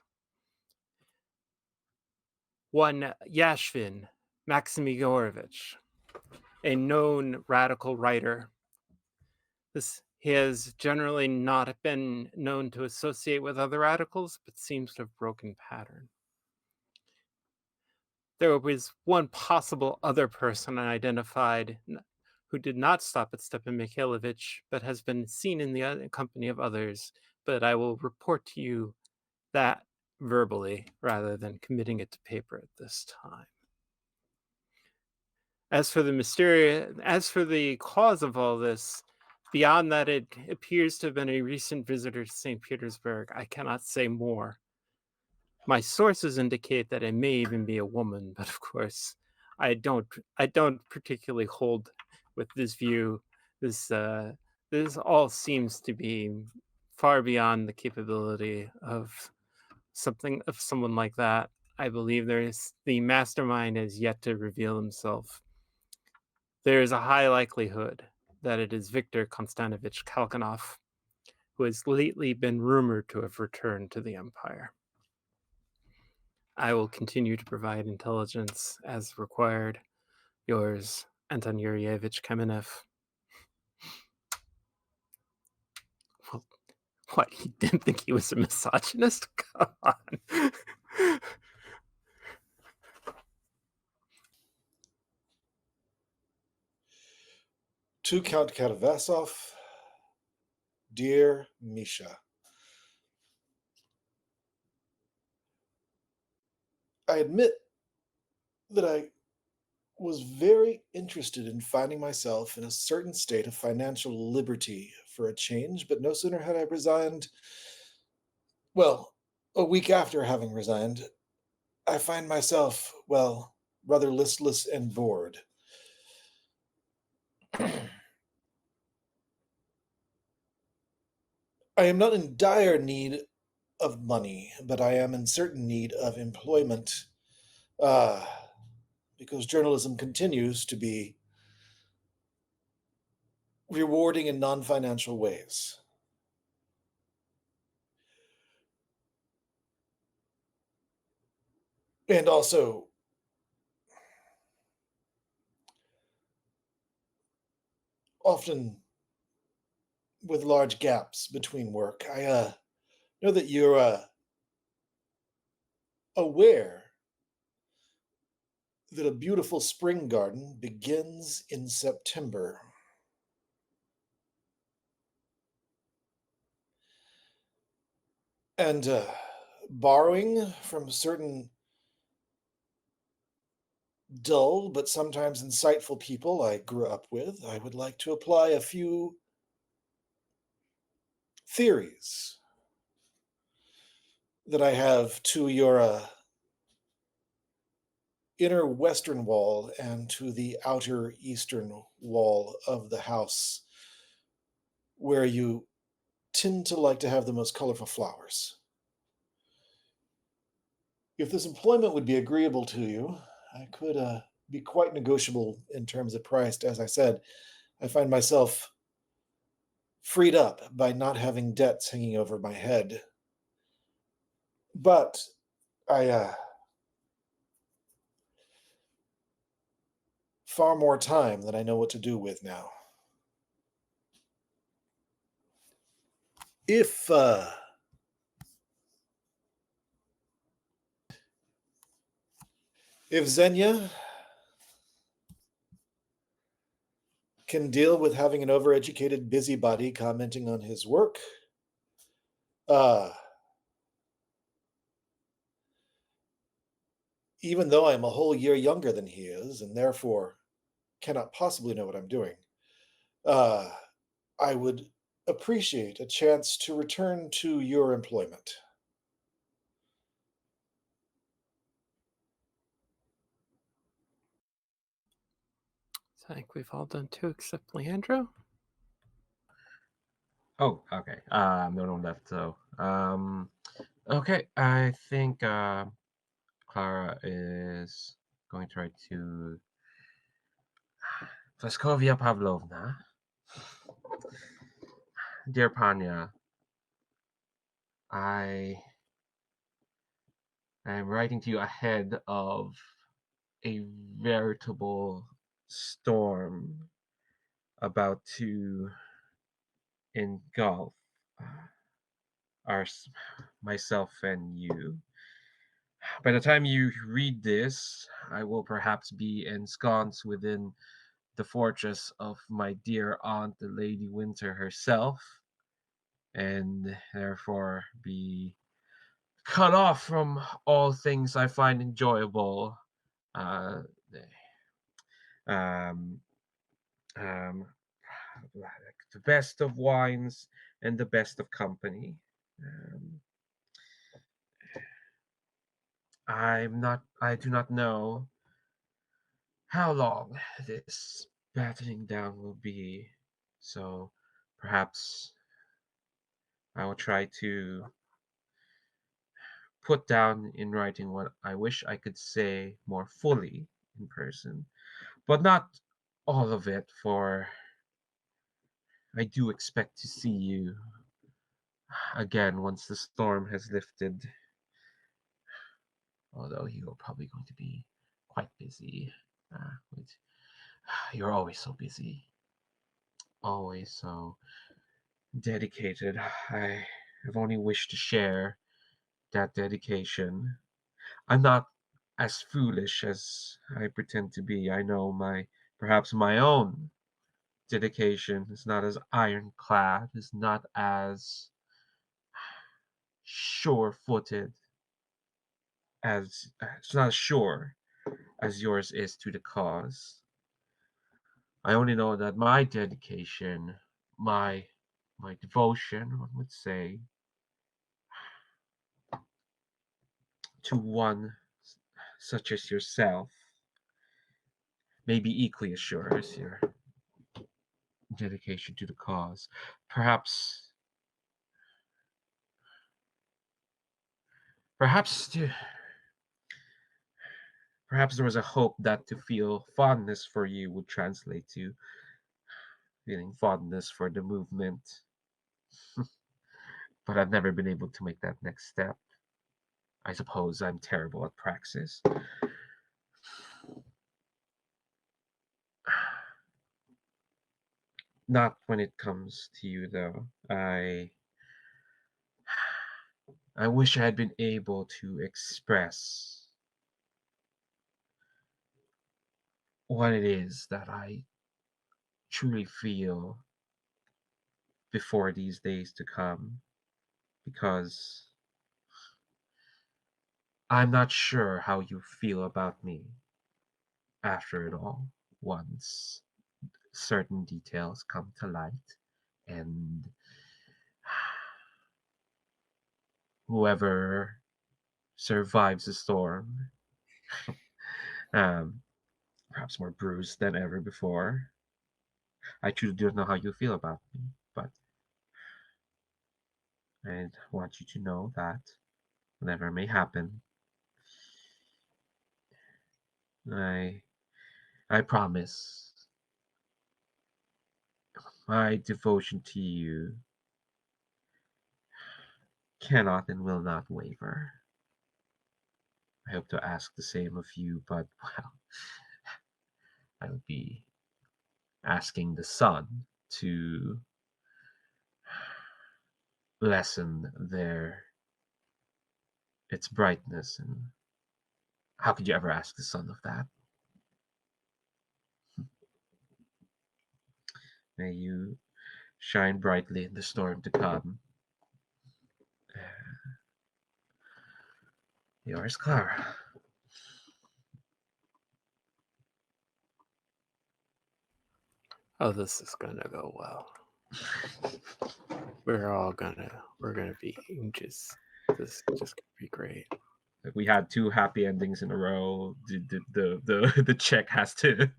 One Yashvin Maxim Igorovich, a known radical writer. He has generally not been known to associate with other radicals, but seems to have broken pattern. There was one possible other person I identified who did not stop at Stepan Mikhailovich, but has been seen in the company of others, but I will report to you that verbally rather than committing it to paper at this time. As for the cause of all this, beyond that it appears to have been a recent visitor to St. Petersburg, I cannot say more. My sources indicate that it may even be a woman, but of course, I don't particularly hold with this view. This all seems to be far beyond the capability of someone like that. I believe the mastermind has yet to reveal himself. There is a high likelihood that it is Viktor Konstantinovich Kalganov, who has lately been rumored to have returned to the Empire. I will continue to provide intelligence as required. Yours, Anton Yurievich Kamenev. Well, what, you didn't think he was a misogynist? Come on. To Count Katavasov, dear Misha, I admit that I was very interested in finding myself in a certain state of financial liberty for a change, but no sooner had I resigned, well, a week after having resigned, I find myself, well, rather listless and bored. I am not in dire need of money, but I am in certain need of employment, because journalism continues to be rewarding in non-financial ways. And also, often with large gaps between work. I know that you're aware that a beautiful spring garden begins in September. And borrowing from certain dull but sometimes insightful people I grew up with, I would like to apply a few theories that I have to your inner western wall and to the outer eastern wall of the house, where you tend to like to have the most colorful flowers. If this employment would be agreeable to you, I could be quite negotiable in terms of price. As I said, I find myself freed up by not having debts hanging over my head. But I far more time than I know what to do with now. If Xenia can deal with having an overeducated busybody commenting on his work, uh, even though I'm a whole year younger than he is, and therefore cannot possibly know what I'm doing, uh, I would appreciate a chance to return to your employment. So I think we've all done two except Leandro. Oh, okay. No one left. So, okay. I think Clara is going to try to. Praskovia Pavlovna, dear Panya, I am writing to you ahead of a veritable storm about to engulf our myself and you. By the time you read this, I will perhaps be ensconced within the fortress of my dear aunt, the Lady Winter herself, and therefore be cut off from all things I find enjoyable. Uh, um, um, the best of wines and the best of company. Um, I do not know how long this battening down will be, so perhaps I will try to put down in writing what I wish I could say more fully in person, but not all of it, for I do expect to see you again once the storm has lifted. Although you're probably going to be quite busy. With, you're always so busy, always so dedicated. I have only wished to share that dedication. I'm not as foolish as I pretend to be. I know perhaps my own dedication is not as ironclad, is not as sure-footed as it's not as sure as yours is to the cause. I only know that my dedication, my my devotion, one would say, to one such as yourself, may be equally as sure as your dedication to the cause. Perhaps, perhaps, to, perhaps there was a hope that to feel fondness for you would translate to feeling fondness for the movement. But I've never been able to make that next step. I suppose I'm terrible at praxis. Not when it comes to you, though. I wish I had been able to express what it is that I truly feel before these days to come, because I'm not sure how you feel about me after it all, once certain details come to light and whoever survives the storm, um, perhaps more bruised than ever before. I truly don't know how you feel about me, but I want you to know that whatever may happen, I promise my devotion to you cannot and will not waver. I hope to ask the same of you, but well, I would be asking the sun to lessen its brightness, and how could you ever ask the sun of that? May you shine brightly in the storm to come. Yours, Clara. Oh, this is gonna go well. We're gonna be just. This is just gonna be great. Like, we had 2 happy endings in a row. The check has to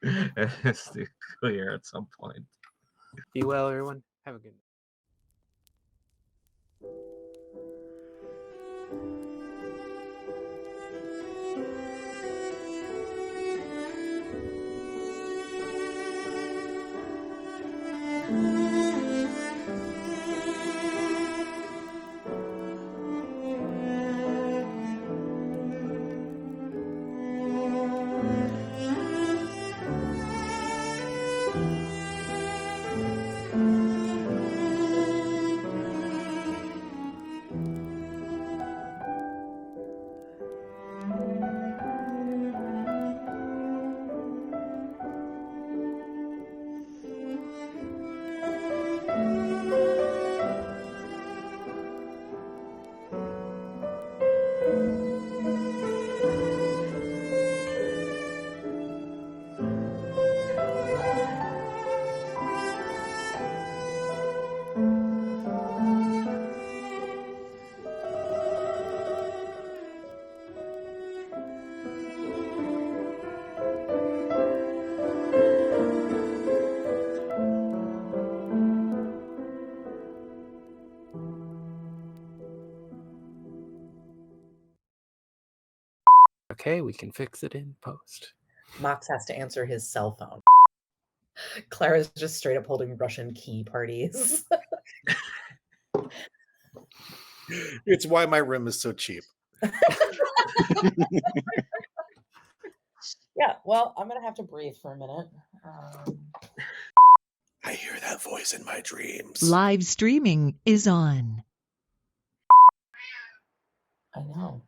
has to clear at some point. Be well, everyone. Have a good night. Okay, we can fix it in post. Mox has to answer his cell phone. Clara's just straight up holding Russian key parties. It's why my room is so cheap. Yeah, well, I'm gonna have to breathe for a minute. I hear that voice in my dreams. Live streaming is on. I know.